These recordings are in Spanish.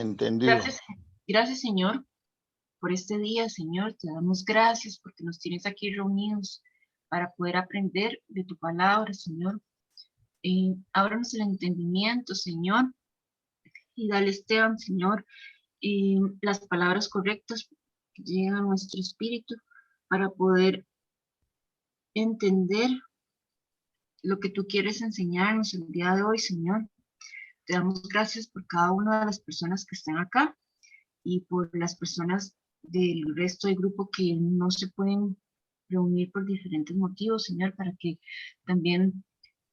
Entendido. Gracias, gracias, Señor, por este día, Señor. Te damos gracias porque nos tienes aquí reunidos para poder aprender de tu palabra, Señor. Ábranos el entendimiento, Señor, y dale, Esteban, Señor, las palabras correctas que lleguen a nuestro espíritu para poder entender lo que tú quieres enseñarnos el día de hoy, Señor. Te damos gracias por cada una de las personas que están acá y por las personas del resto del grupo que no se pueden reunir por diferentes motivos, Señor, para que también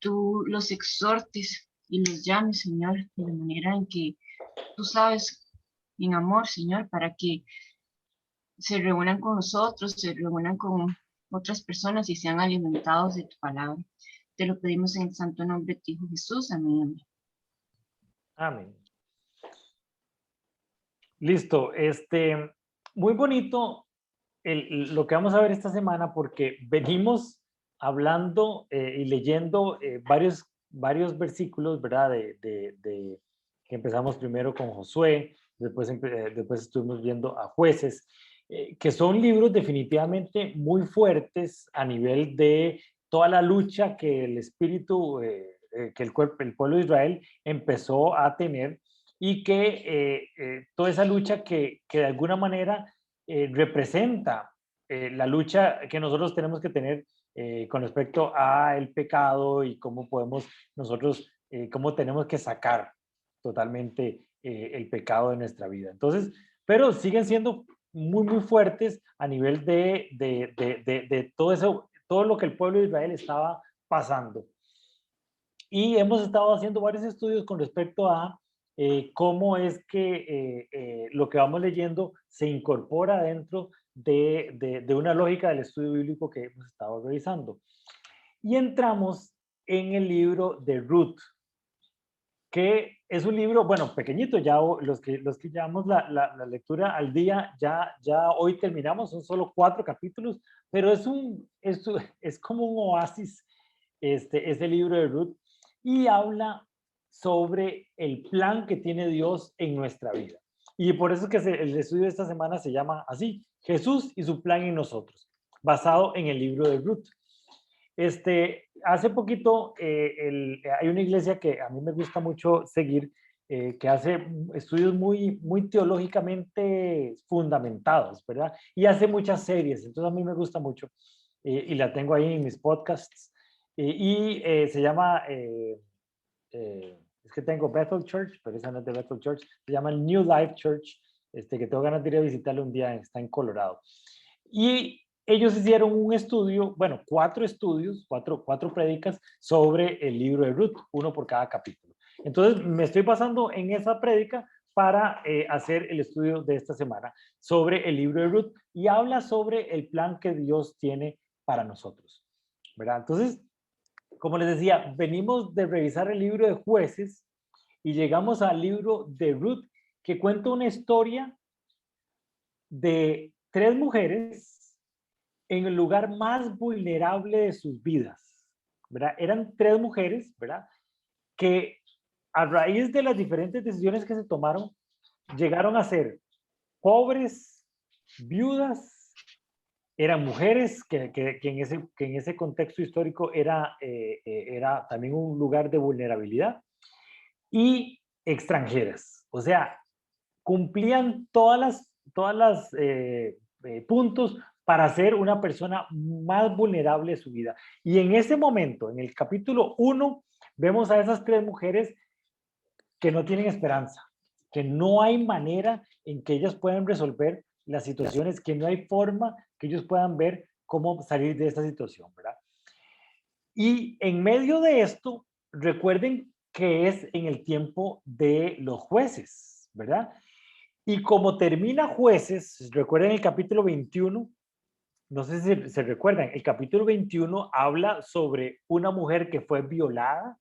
tú los exhortes y los llames, Señor, de la manera en que tú sabes, en amor, Señor, para que se reúnan con nosotros, se reúnan con otras personas y sean alimentados de tu palabra. Te lo pedimos en el santo nombre de tu Hijo Jesús. Amén. Amén. Listo. Muy bonito lo que vamos a ver esta semana porque venimos hablando y leyendo varios versículos, ¿verdad? Que empezamos primero con Josué, después estuvimos viendo a Jueces, que son libros definitivamente muy fuertes a nivel de toda la lucha que el espíritu, que el pueblo de Israel empezó a tener y que toda esa lucha que de alguna manera representa la lucha que nosotros tenemos que tener con respecto al pecado y cómo podemos nosotros, cómo tenemos que sacar totalmente el pecado de nuestra vida. Entonces, pero siguen siendo muy fuertes a nivel de todo eso, todo lo que el pueblo de Israel estaba pasando. Y hemos estado haciendo varios estudios con respecto a cómo es que lo que vamos leyendo se incorpora dentro de una lógica del estudio bíblico que hemos estado revisando. Y entramos en el libro de Ruth, que es un libro, bueno, pequeñito, ya los que llevamos la lectura al día, ya hoy terminamos, son solo 4 capítulos, pero es como un oasis ese libro de Ruth, y habla sobre el plan que tiene Dios en nuestra vida. Y por eso es que el estudio de esta semana se llama así, Jesús y su plan en nosotros, basado en el libro de Ruth. Hace poquito hay una iglesia que a mí me gusta mucho seguir, que hace estudios muy teológicamente fundamentados, ¿verdad? Y hace muchas series, entonces a mí me gusta mucho y la tengo ahí en mis podcasts. Se llama, es que tengo Bethel Church, pero esa no es de Bethel Church, se llama New Life Church, que tengo ganas de ir a visitarlo un día, está en Colorado. Y ellos hicieron un estudio, bueno, 4 estudios, cuatro prédicas sobre el libro de Ruth, uno por cada capítulo. Entonces, me estoy basando en esa prédica para hacer el estudio de esta semana sobre el libro de Ruth y habla sobre el plan que Dios tiene para nosotros, ¿verdad? Entonces, como les decía, venimos de revisar el libro de Jueces y llegamos al libro de Ruth, que cuenta una historia de 3 mujeres en el lugar más vulnerable de sus vidas, ¿verdad? Eran 3 mujeres, ¿verdad? Que a raíz de las diferentes decisiones que se tomaron, llegaron a ser pobres, viudas, eran mujeres que en ese contexto histórico era también un lugar de vulnerabilidad, y extranjeras. O sea, cumplían todas las puntos para ser una persona más vulnerable de su vida. Y en ese momento, en el capítulo 1, vemos a esas 3 mujeres que no tienen esperanza, que no hay manera en que ellas puedan resolver las situaciones, que no hay forma que ellos puedan ver cómo salir de esta situación, ¿verdad? Y en medio de esto, recuerden que es en el tiempo de los jueces, ¿verdad? Y como termina Jueces, recuerden el capítulo 21, no sé si se recuerdan, el capítulo 21 habla sobre una mujer que fue violada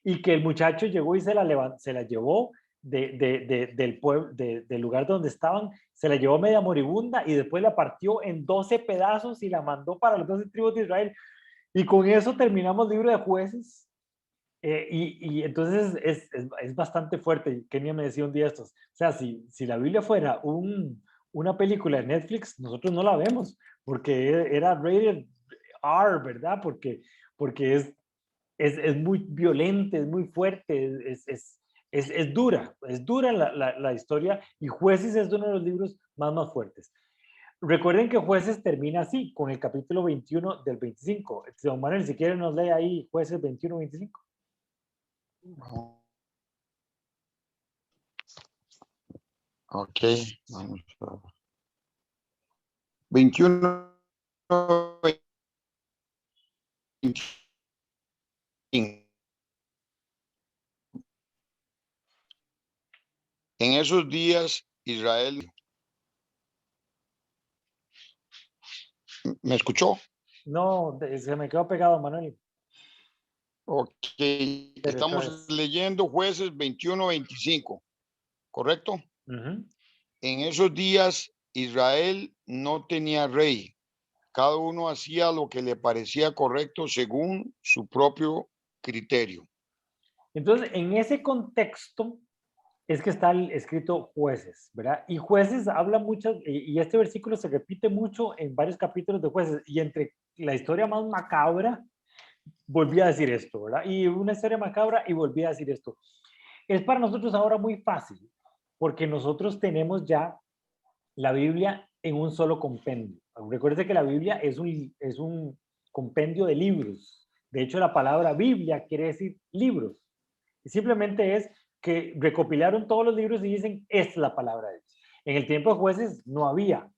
y que el muchacho llegó y se la llevó del pueblo, del lugar donde estaban, se la llevó media moribunda y después la partió en 12 pedazos y la mandó para las 12 tribus de Israel. Y con eso terminamos el libro de Jueces. Y entonces es bastante fuerte. Kenia me decía un día estos, o sea, si la Biblia fuera una película de Netflix, nosotros no la vemos, porque era rated R, ¿verdad? Porque es muy violenta, es muy fuerte, es dura la historia, y Jueces es uno de los libros más fuertes. Recuerden que Jueces termina así, con el capítulo 21 del 25. Don Manuel, si quiere nos lee ahí Jueces 21-25. Ok, vamos a ver. 21, 25. En esos días, Israel, ¿me escuchó? No, se me quedó pegado, Manuel. Ok, Pero otra estamos vez. leyendo Jueces 21-25, ¿correcto? Ujú. En esos días, Israel no tenía rey. Cada uno hacía lo que le parecía correcto según su propio criterio. Entonces, en ese contexto es que está el escrito Jueces, ¿verdad? Y Jueces habla mucho, y este versículo se repite mucho en varios capítulos de Jueces, y entre la historia más macabra, volví a decir esto, ¿verdad? Y una historia macabra y volví a decir esto. Es para nosotros ahora muy fácil, porque nosotros tenemos ya la Biblia en un solo compendio. Recuerde que la Biblia es un compendio de libros. De hecho, la palabra Biblia quiere decir libros. Y simplemente es que recopilaron todos los libros y dicen, esta es la palabra de Dios. En el tiempo de Jueces no había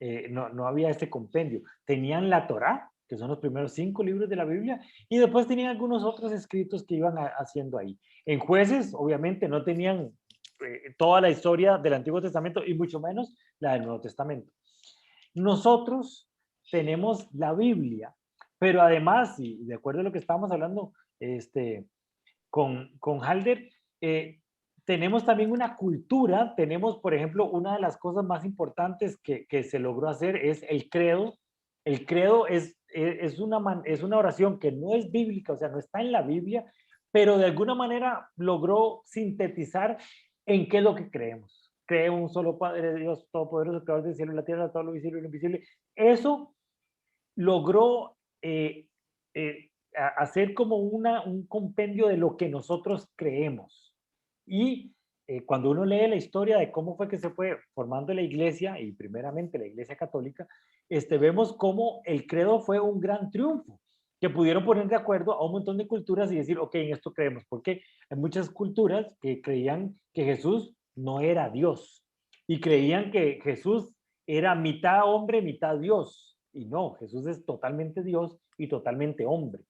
este compendio. Tenían la Torá, que son los primeros 5 libros de la Biblia, y después tenían algunos otros escritos que iban haciendo ahí. En Jueces, obviamente, no tenían toda la historia del Antiguo Testamento y mucho menos la del Nuevo Testamento. Nosotros tenemos la Biblia, pero además, y de acuerdo a lo que estábamos hablando con Halder, tenemos también una cultura, tenemos, por ejemplo, una de las cosas más importantes que se logró hacer es el credo. El credo es una oración que no es bíblica, o sea, no está en la Biblia, pero de alguna manera logró sintetizar en qué es lo que creemos. Creemos un solo Padre, Dios Todopoderoso, creador del cielo y la tierra, todo lo visible y lo invisible. Eso logró hacer como un compendio de lo que nosotros creemos. Y cuando uno lee la historia de cómo fue que se fue formando la iglesia, y primeramente la iglesia católica, vemos cómo el credo fue un gran triunfo, que pudieron poner de acuerdo a un montón de culturas y decir, ok, en esto creemos, porque hay muchas culturas que creían que Jesús no era Dios y creían que Jesús era mitad hombre, mitad Dios. Y no, Jesús es totalmente Dios y totalmente hombre.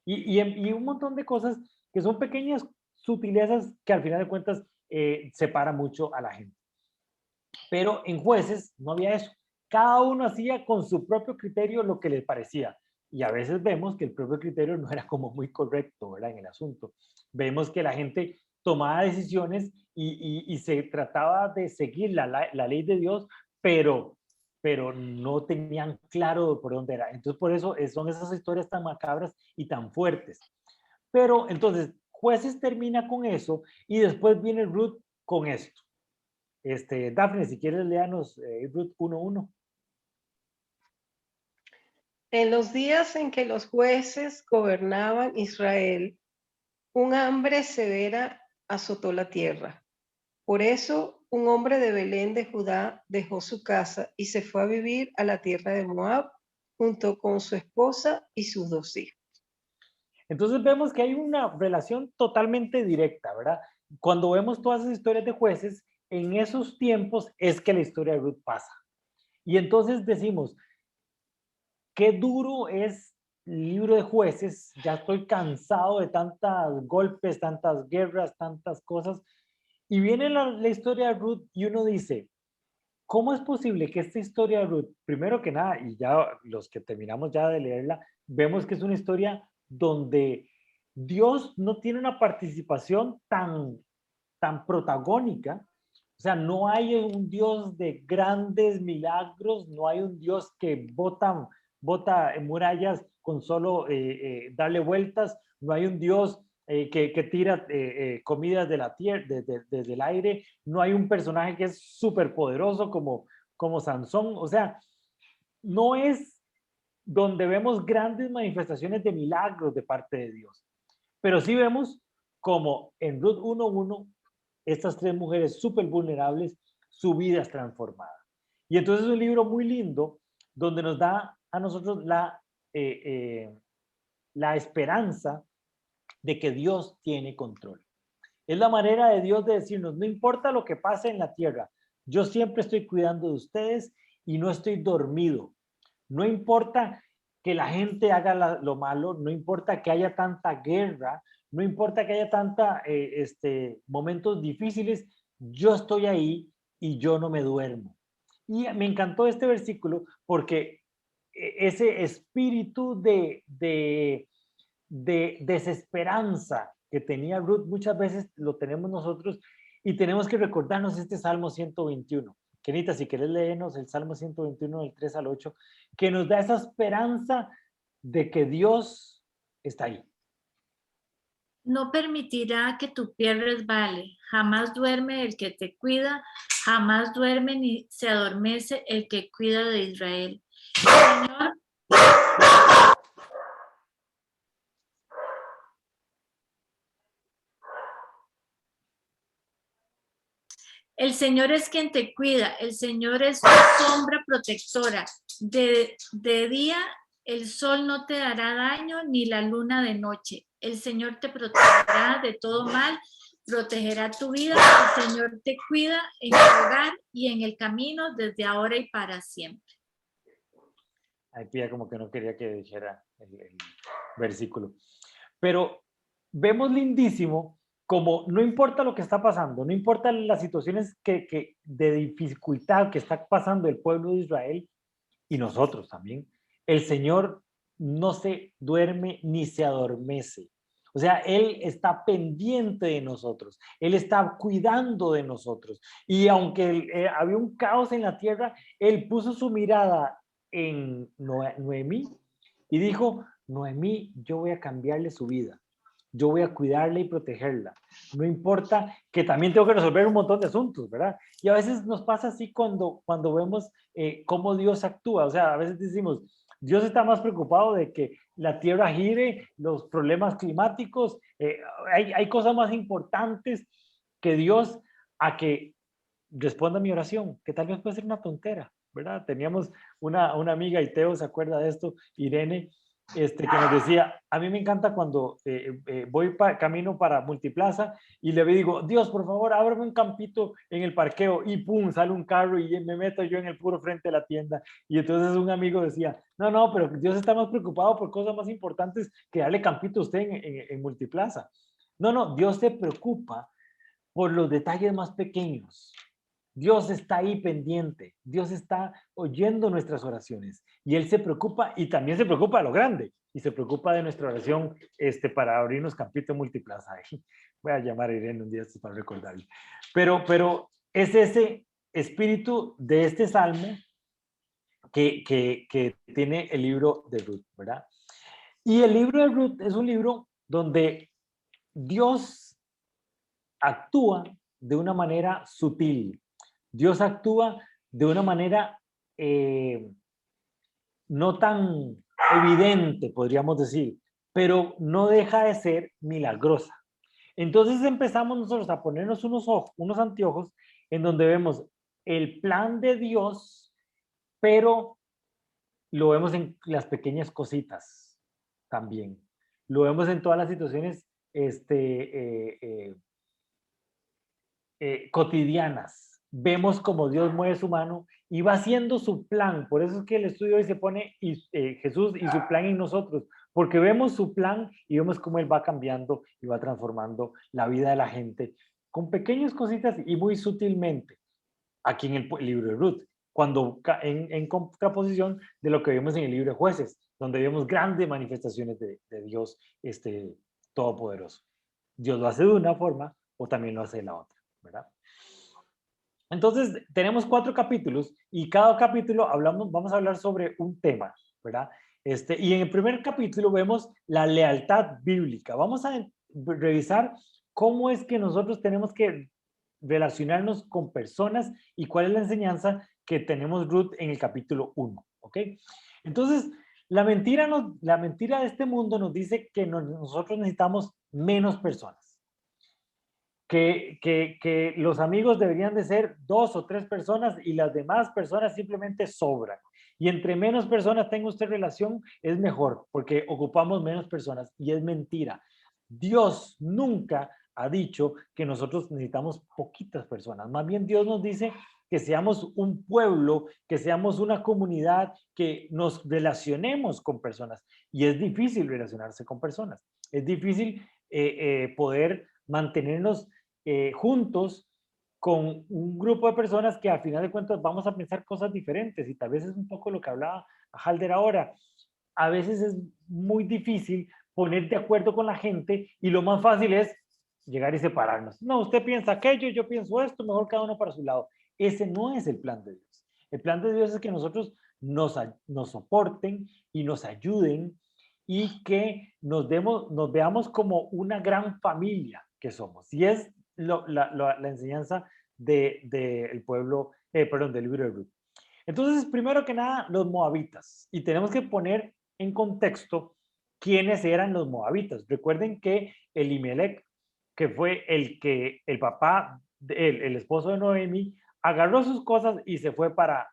Y un montón de cosas que son pequeñas sutilezas que al final de cuentas separa mucho a la gente. Pero en Jueces no había eso. Cada uno hacía con su propio criterio lo que les parecía. Y a veces vemos que el propio criterio no era como muy correcto, ¿verdad? En el asunto. Vemos que la gente tomaba decisiones y se trataba de seguir la ley de Dios, pero no tenían claro por dónde era. Entonces, por eso son esas historias tan macabras y tan fuertes. Pero entonces, Jueces termina con eso y después viene Ruth con esto. Dafne, si quieres, léanos Ruth 1:1. En los días en que los jueces gobernaban Israel, un hambre severa azotó la tierra. Por eso, un hombre de Belén de Judá dejó su casa y se fue a vivir a la tierra de Moab junto con su esposa y sus 2 hijos. Entonces vemos que hay una relación totalmente directa, ¿verdad? Cuando vemos todas esas historias de jueces, en esos tiempos es que la historia de Ruth pasa. Y entonces decimos, qué duro es el libro de Jueces, ya estoy cansado de tantos golpes, tantas guerras, tantas cosas. Y viene la historia de Ruth y uno dice, ¿cómo es posible que esta historia de Ruth, primero que nada, y ya los que terminamos ya de leerla, vemos que es una historia donde Dios no tiene una participación tan protagónica? O sea, no hay un Dios de grandes milagros, no hay un Dios que bota murallas con solo darle vueltas, no hay un Dios que tira comidas de la tierra, desde el aire. No hay un personaje que es súper poderoso como Sansón. O sea, no es donde vemos grandes manifestaciones de milagros de parte de Dios. Pero sí vemos como en Ruth 1:1, estas tres mujeres súper vulnerables, su vida es transformada. Y entonces es un libro muy lindo donde nos da a nosotros la esperanza de que Dios tiene control. Es la manera de Dios de decirnos, no importa lo que pase en la tierra, yo siempre estoy cuidando de ustedes y no estoy dormido. No importa que la gente haga lo malo, no importa que haya tanta guerra, no importa que haya tanta momentos difíciles, yo estoy ahí y yo no me duermo. Y me encantó este versículo porque ese espíritu de desesperanza que tenía Ruth muchas veces lo tenemos nosotros y tenemos que recordarnos este Salmo 121. Kenita, si querés leernos el Salmo 121 del 3 al 8, que nos da esa esperanza de que Dios está ahí. No permitirá que tu pie resbale, jamás duerme el que te cuida, jamás duerme ni se adormece el que cuida de Israel. Señor, el Señor es quien te cuida, el Señor es tu sombra protectora. De día el sol no te hará daño, ni la luna de noche. El Señor te protegerá de todo mal, protegerá tu vida. El Señor te cuida en el hogar y en el camino desde ahora y para siempre. Ahí Pía como que no quería que dijera el versículo. Pero vemos lindísimo como no importa lo que está pasando, no importa las situaciones de dificultad que está pasando el pueblo de Israel y nosotros también, el Señor no se duerme ni se adormece. O sea, Él está pendiente de nosotros, Él está cuidando de nosotros. Y aunque había un caos en la tierra, Él puso su mirada en Noemí y dijo, Noemí, yo voy a cambiarle su vida. Yo voy a cuidarla y protegerla. No importa que también tengo que resolver un montón de asuntos, ¿verdad? Y a veces nos pasa así cuando vemos cómo Dios actúa. O sea, a veces decimos, Dios está más preocupado de que la tierra gire, los problemas climáticos. Hay cosas más importantes que Dios a que responda a mi oración, que tal vez puede ser una tontera, ¿verdad? Teníamos una amiga, y Teo se acuerda de esto, Irene, que nos decía, a mí me encanta cuando voy camino para Multiplaza y le digo, Dios, por favor, ábreme un campito en el parqueo y pum, sale un carro y me meto yo en el puro frente de la tienda. Y entonces un amigo decía, no, pero Dios está más preocupado por cosas más importantes que darle campito a usted en Multiplaza. No, Dios se preocupa por los detalles más pequeños. Dios está ahí pendiente, Dios está oyendo nuestras oraciones y Él se preocupa y también se preocupa de lo grande y se preocupa de nuestra oración para abrirnos campito Multiplaza. Voy a llamar a Irene un día para recordarle. Pero es ese espíritu de este salmo que tiene el libro de Ruth, ¿verdad? Y el libro de Ruth es un libro donde Dios actúa de una manera sutil. Dios actúa de una manera no tan evidente, podríamos decir, pero no deja de ser milagrosa. Entonces empezamos nosotros a ponernos unos anteojos en donde vemos el plan de Dios, pero lo vemos en las pequeñas cositas también. Lo vemos en todas las situaciones cotidianas. Vemos como Dios mueve su mano y va haciendo su plan. Por eso es que el estudio hoy se pone Jesús y su plan en nosotros, porque vemos su plan y vemos cómo Él va cambiando y va transformando la vida de la gente con pequeñas cositas y muy sutilmente. Aquí en el libro de Ruth, cuando en contraposición de lo que vemos en el libro de Jueces, donde vemos grandes manifestaciones de Dios todopoderoso. Dios lo hace de una forma o también lo hace de la otra, ¿verdad? Entonces, tenemos 4 capítulos y cada capítulo vamos a hablar sobre un tema, ¿verdad? Y en el primer capítulo vemos la lealtad bíblica. Vamos a revisar cómo es que nosotros tenemos que relacionarnos con personas y cuál es la enseñanza que tenemos Ruth en el capítulo 1, ¿ok? Entonces, la mentira de este mundo nos dice que nosotros necesitamos menos personas, que los amigos deberían de ser 2 o 3 personas y las demás personas simplemente sobran. Y entre menos personas tenga usted relación, es mejor, porque ocupamos menos personas, y es mentira. Dios nunca ha dicho que nosotros necesitamos poquitas personas. Más bien Dios nos dice que seamos un pueblo, que seamos una comunidad, que nos relacionemos con personas. Y es difícil relacionarse con personas. Es difícil poder mantenernos juntos con un grupo de personas que al final de cuentas vamos a pensar cosas diferentes, y tal vez es un poco lo que hablaba Halder ahora. A veces es muy difícil poner de acuerdo con la gente y lo más fácil es llegar y separarnos. No, usted piensa aquello, yo pienso esto, mejor cada uno para su lado. Ese no es el plan de Dios. El plan de Dios es que nosotros nos soporten y nos ayuden, y que nos veamos como una gran familia que somos. Y es la enseñanza del pueblo, perdón, del libro de Ruth. Entonces, primero que nada, los moabitas. Y tenemos que poner en contexto quiénes eran los moabitas. Recuerden que Elimelech, que fue el papá, el esposo de Noemi, agarró sus cosas y se fue para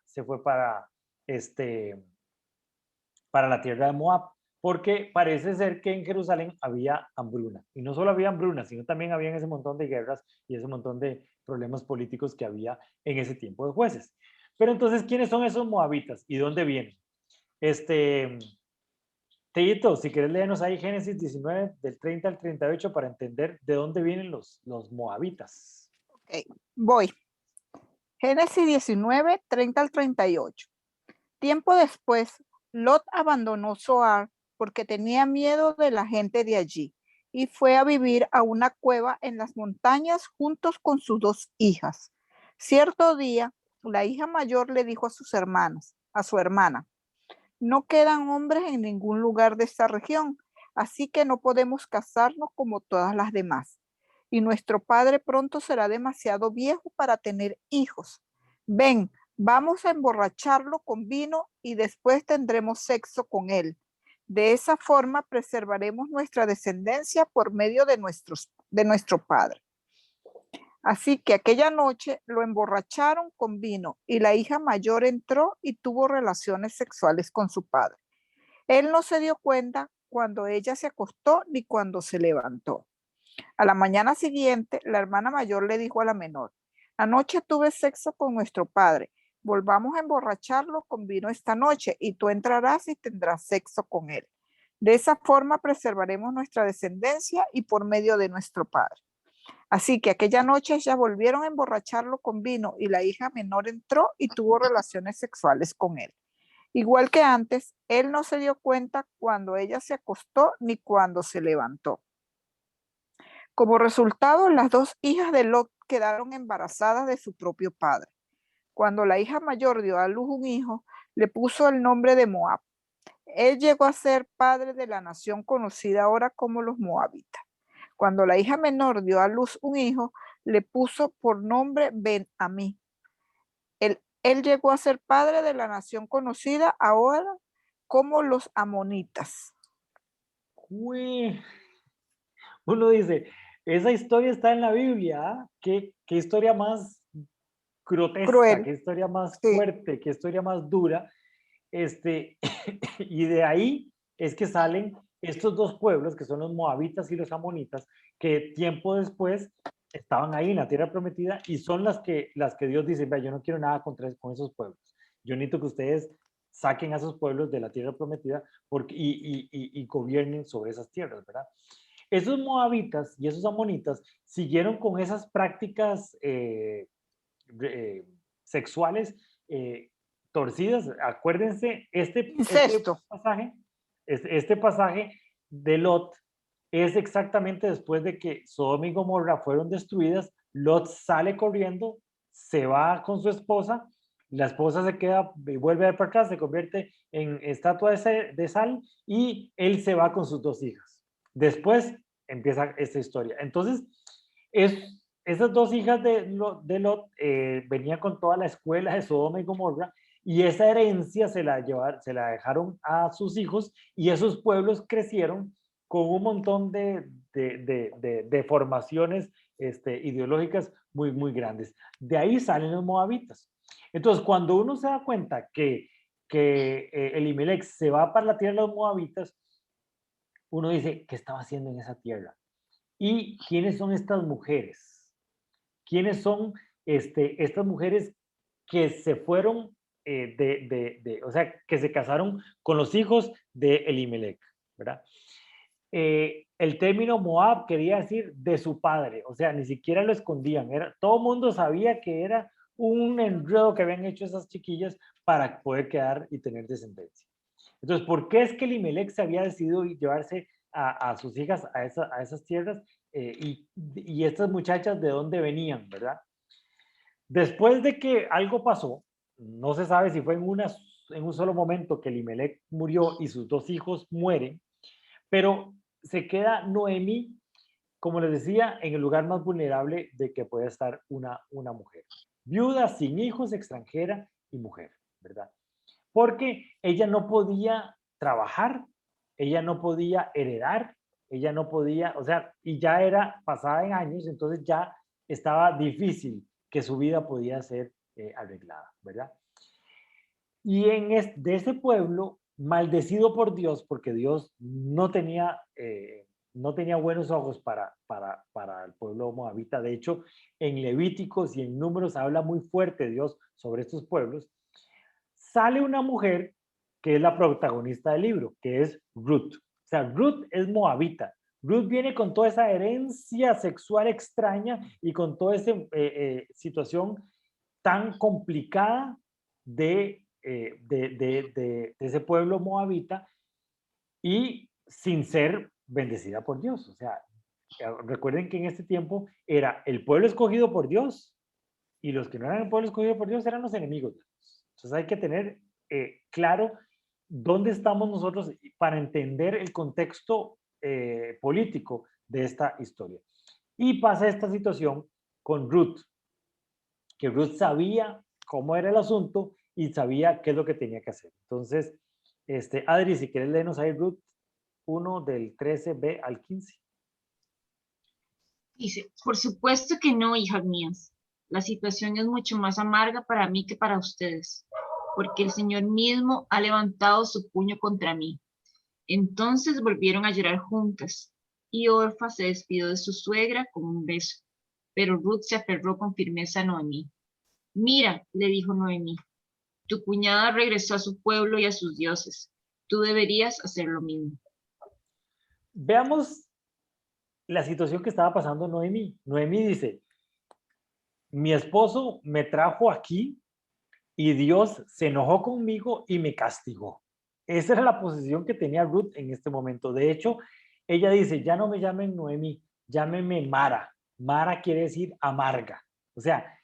la tierra de Moab, porque parece ser que en Jerusalén había hambruna. Y no solo había hambruna, sino también había ese montón de guerras y ese montón de problemas políticos que había en ese tiempo de jueces. Pero entonces, ¿quiénes son esos moabitas y dónde vienen? Teito, si quieres léenos ahí Génesis 19, del 30 al 38, para entender de dónde vienen los moabitas. Ok, voy. Génesis 19, 30 al 38. Tiempo después, Lot abandonó Zoar porque tenía miedo de la gente de allí y fue a vivir a una cueva en las montañas juntos con sus 2 hijas. Cierto día, la hija mayor le dijo a su hermana, no quedan hombres en ningún lugar de esta región, así que no podemos casarnos como todas las demás. Y nuestro padre pronto será demasiado viejo para tener hijos. Ven, vamos a emborracharlo con vino y después tendremos sexo con él. De esa forma preservaremos nuestra descendencia por medio de nuestro padre. Así que aquella noche lo emborracharon con vino y la hija mayor entró y tuvo relaciones sexuales con su padre. Él no se dio cuenta cuando ella se acostó ni cuando se levantó. A la mañana siguiente, la hermana mayor le dijo a la menor, anoche tuve sexo con nuestro padre, volvamos a emborracharlo con vino esta noche y tú entrarás y tendrás sexo con él. De esa forma preservaremos nuestra descendencia y por medio de nuestro padre. Así que aquella noche ya volvieron a emborracharlo con vino y la hija menor entró y tuvo relaciones sexuales con él. Igual que antes, él no se dio cuenta cuando ella se acostó ni cuando se levantó. Como resultado, las 2 hijas de Lot quedaron embarazadas de su propio padre. Cuando la hija mayor dio a luz un hijo, le puso el nombre de Moab. Él llegó a ser padre de la nación conocida ahora como los moabitas. Cuando la hija menor dio a luz un hijo, le puso por nombre Ben-Amí. Él llegó a ser padre de la nación conocida ahora como los amonitas. Uy. Uno dice, esa historia está en la Biblia, ¿eh? ¿Qué historia más grotesca, Cruel. qué historia más Sí. fuerte, qué historia más dura. Y de ahí es que salen estos 2 pueblos, que son los moabitas y los amonitas, que tiempo después estaban ahí en la tierra prometida, y son las que Dios dice, vea, yo no quiero nada con esos pueblos. Yo necesito que ustedes saquen a esos pueblos de la tierra prometida y gobiernen sobre esas tierras, ¿verdad? Esos moabitas y esos amonitas siguieron con esas prácticas sexuales torcidas. Acuérdense, este pasaje de Lot es exactamente después de que Sodoma y Gomorra fueron destruidas. Lot sale corriendo, se va con su esposa, la esposa se queda y vuelve a ver para atrás, se convierte en estatua de sal, y él se va con sus 2 hijas. Después empieza esta historia. Entonces, esas dos hijas de Lot venían con toda la escuela de Sodoma y Gomorra, y esa herencia se la dejaron a sus hijos, y esos pueblos crecieron con un montón de formaciones ideológicas muy, muy grandes. De ahí salen los moabitas. Entonces, cuando uno se da cuenta que Elimelech se va para la tierra de los moabitas, uno dice, ¿qué estaba haciendo en esa tierra? ¿Y quiénes son estas mujeres? ¿Quiénes son estas mujeres que se fueron, o sea, que se casaron con los hijos de Elimelech, ¿verdad? El término Moab quería decir de su padre, o sea, ni siquiera lo escondían, todo el mundo sabía que era un enredo que habían hecho esas chiquillas para poder quedar y tener descendencia. Entonces, ¿por qué es que Elimelech se había decidido llevarse a sus hijas a esas tierras? Y estas muchachas, ¿de dónde venían, verdad? Después de que algo pasó, no se sabe si fue en un solo momento que Elimelech murió y sus dos hijos mueren, pero se queda Noemí, como les decía, en el lugar más vulnerable de que puede estar una mujer. Viuda, sin hijos, extranjera y mujer, ¿verdad? Porque ella no podía trabajar, ella no podía heredar, ella no podía, o sea, y ya era pasada en años, entonces ya estaba difícil que su vida podía ser arreglada, ¿verdad? Y de ese pueblo, maldecido por Dios, porque Dios no tenía buenos ojos para el pueblo moabita. De hecho, en Levíticos y en Números habla muy fuerte Dios sobre estos pueblos. Sale una mujer que es la protagonista del libro, que es Ruth. O sea, Ruth es moabita. Ruth viene con toda esa herencia sexual extraña y con toda esa situación tan complicada de ese pueblo moabita, y sin ser bendecida por Dios. O sea, recuerden que en este tiempo era el pueblo escogido por Dios, y los que no eran el pueblo escogido por Dios eran los enemigos de Dios. Entonces hay que tener claro dónde estamos nosotros para entender el contexto político de esta historia. Y pasa esta situación con Ruth, que Ruth sabía cómo era el asunto y sabía qué es lo que tenía que hacer. Entonces, Adri, si quieres leernos ahí Ruth 1 del 13b al 15. Dice, por supuesto que no, hijas mías. La situación es mucho más amarga para mí que para ustedes, porque el Señor mismo ha levantado su puño contra mí. Entonces volvieron a llorar juntas, y Orfa se despidió de su suegra con un beso, pero Ruth se aferró con firmeza a Noemí. Mira, le dijo Noemí, tu cuñada regresó a su pueblo y a sus dioses. Tú deberías hacer lo mismo. Veamos la situación que estaba pasando Noemí. Noemí dice, mi esposo me trajo aquí y Dios se enojó conmigo y me castigó. Esa era la posición que tenía Ruth en este momento. De hecho, ella dice, ya no me llamen Noemí, llámenme Mara. Mara quiere decir amarga. O sea,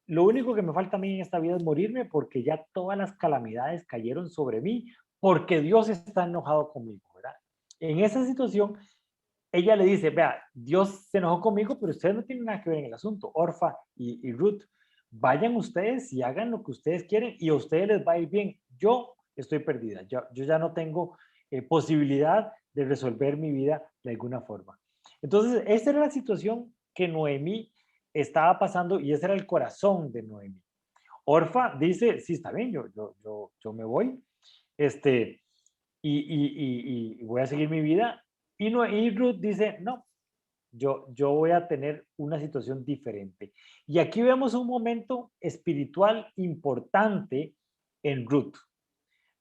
lo único que me falta a mí en esta vida es morirme, porque ya todas las calamidades cayeron sobre mí, porque Dios está enojado conmigo, ¿verdad? En esa situación, ella le dice, vea, Dios se enojó conmigo, pero ustedes no tienen nada que ver en el asunto. Orfa y Ruth, vayan ustedes y hagan lo que ustedes quieren y a ustedes les va a ir bien. Yo estoy perdida, yo ya no tengo posibilidad de resolver mi vida de alguna forma. Entonces, esta era la situación que Noemí estaba pasando, y ese era el corazón de Noemí. Orfa dice, sí, está bien, yo me voy, y voy a seguir mi vida. Y Ruth dice, no, yo voy a tener una situación diferente. Y aquí vemos un momento espiritual importante en Ruth.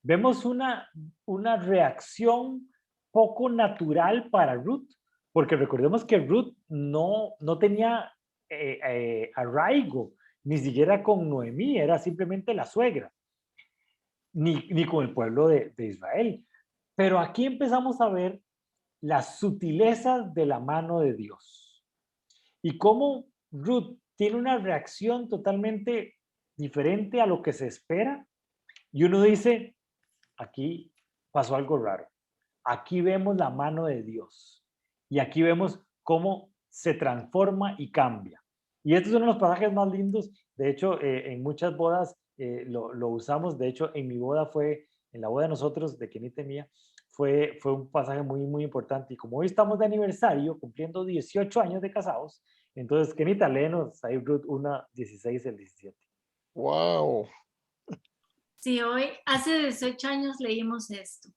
Vemos una reacción poco natural para Ruth, porque recordemos que Ruth no tenía arraigo, ni siquiera con Noemí, era simplemente la suegra, ni con el pueblo de Israel. Pero aquí empezamos a ver las sutilezas de la mano de Dios y cómo Ruth tiene una reacción totalmente diferente a lo que se espera, y uno dice, aquí pasó algo raro. aquí vemos la mano de Dios. Y aquí vemos cómo se transforma y cambia. Y este es uno de los pasajes más lindos. De hecho, en muchas bodas lo usamos. De hecho, en mi boda en la boda de nosotros, de Kenita y mía, fue un pasaje muy, muy importante. Y como hoy estamos de aniversario, cumpliendo 18 años de casados, entonces, Kenita, léenos ahí Ruth 1, 16 al 17. Wow. Sí, hoy, hace 18 años leímos esto.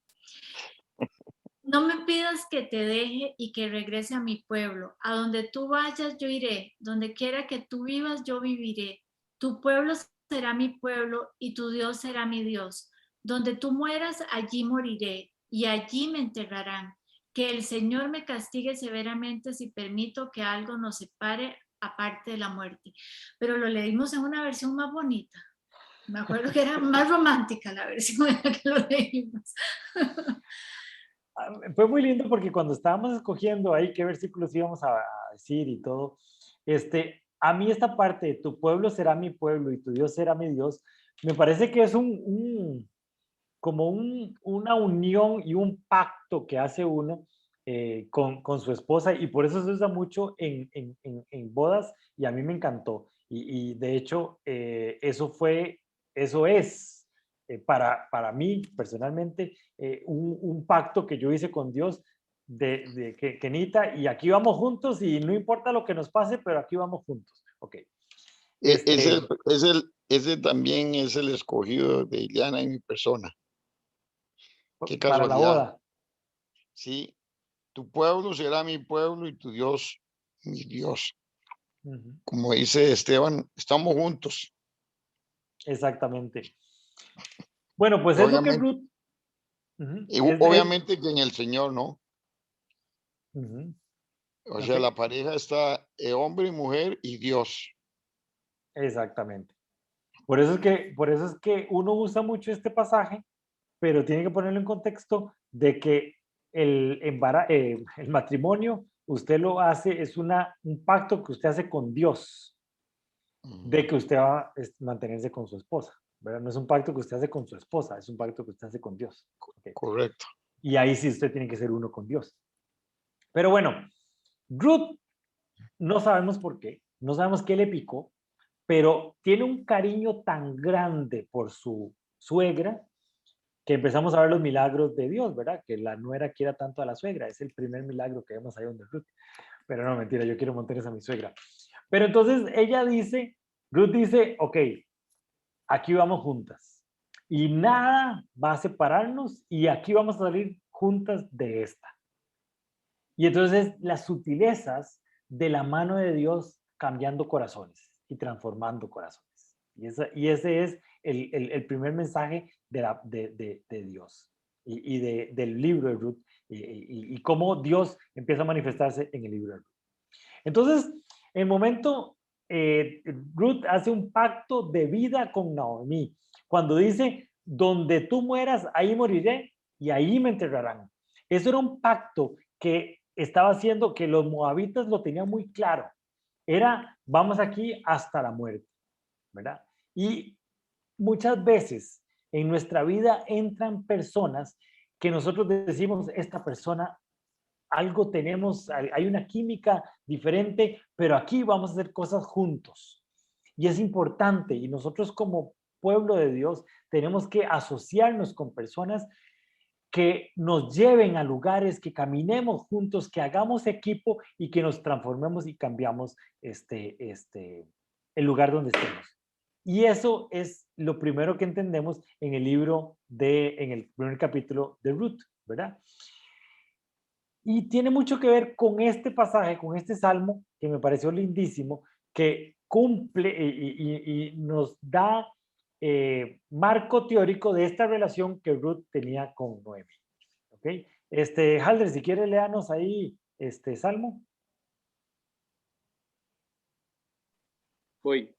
No me pidas que te deje y que regrese a mi pueblo. A donde tú vayas, yo iré. Donde quiera que tú vivas, yo viviré. Tu pueblo será mi pueblo y tu Dios será mi Dios. Donde tú mueras, allí moriré y allí me enterrarán. Que el Señor me castigue severamente si permito que algo nos separe aparte de la muerte. Pero lo leímos en una versión más bonita. Me acuerdo que era más romántica la versión en la que lo leímos. Fue muy lindo porque cuando estábamos escogiendo ahí qué versículos íbamos a decir y todo, a mí esta parte de tu pueblo será mi pueblo y tu Dios será mi Dios, me parece que es como una unión y un pacto que hace uno con su esposa, y por eso se usa mucho en bodas, y a mí me encantó. Y de hecho, eso es para mí personalmente un pacto que yo hice con Dios de que Kenita, y aquí vamos juntos y no importa lo que nos pase, pero aquí vamos juntos. Ok. Ese también es el escogido de Ileana y mi persona. Qué Para la casualidad. boda. Sí, tu pueblo será mi pueblo y tu Dios mi Dios. Uh-huh. Como dice Esteban, estamos juntos. Exactamente. Bueno, pues es lo que Obviamente, Ruth... Uh-huh. obviamente que en el Señor, ¿no? Uh-huh. O sea, la pareja está hombre y mujer y Dios. Exactamente. Por eso es que uno usa mucho este pasaje, pero tiene que ponerlo en contexto de que el matrimonio usted lo hace, es un pacto que usted hace con Dios, de que usted va a mantenerse con su esposa, ¿verdad? No es un pacto que usted hace con su esposa, es un pacto que usted hace con Dios. Okay. Correcto. Y ahí sí usted tiene que ser uno con Dios. Pero bueno, Ruth, no sabemos por qué, no sabemos qué le picó, pero tiene un cariño tan grande por su suegra que empezamos a ver los milagros de Dios, ¿verdad? Que la nuera quiera tanto a la suegra, es el primer milagro que vemos ahí donde Ruth. Pero no, mentira, yo quiero mantener a mi suegra. Pero entonces Ruth dice, ok, aquí vamos juntas y nada va a separarnos y aquí vamos a salir juntas de esta. Y entonces las sutilezas de la mano de Dios cambiando corazones y transformando corazones. Y ese es el primer mensaje de Dios y del libro de Ruth y cómo Dios empieza a manifestarse en el libro de Ruth. Entonces, en el momento, Ruth hace un pacto de vida con Naomi. Cuando dice, donde tú mueras, ahí moriré y ahí me enterrarán. Eso era un pacto que estaba haciendo, que los moabitas lo tenían muy claro. Era, vamos aquí hasta la muerte, ¿verdad? Y muchas veces en nuestra vida entran personas que nosotros decimos, esta persona, algo tenemos, hay una química diferente, pero aquí vamos a hacer cosas juntos. Y es importante, y nosotros como pueblo de Dios tenemos que asociarnos con personas que nos lleven a lugares, que caminemos juntos, que hagamos equipo y que nos transformemos y cambiamos el lugar donde estemos. Y eso es lo primero que entendemos en el libro en el primer capítulo de Ruth, ¿verdad? Y tiene mucho que ver con este pasaje, con este salmo, que me pareció lindísimo, que cumple y nos da marco teórico de esta relación que Ruth tenía con Noemi. ¿Ok? Halder, si quiere, léanos ahí este salmo. Voy.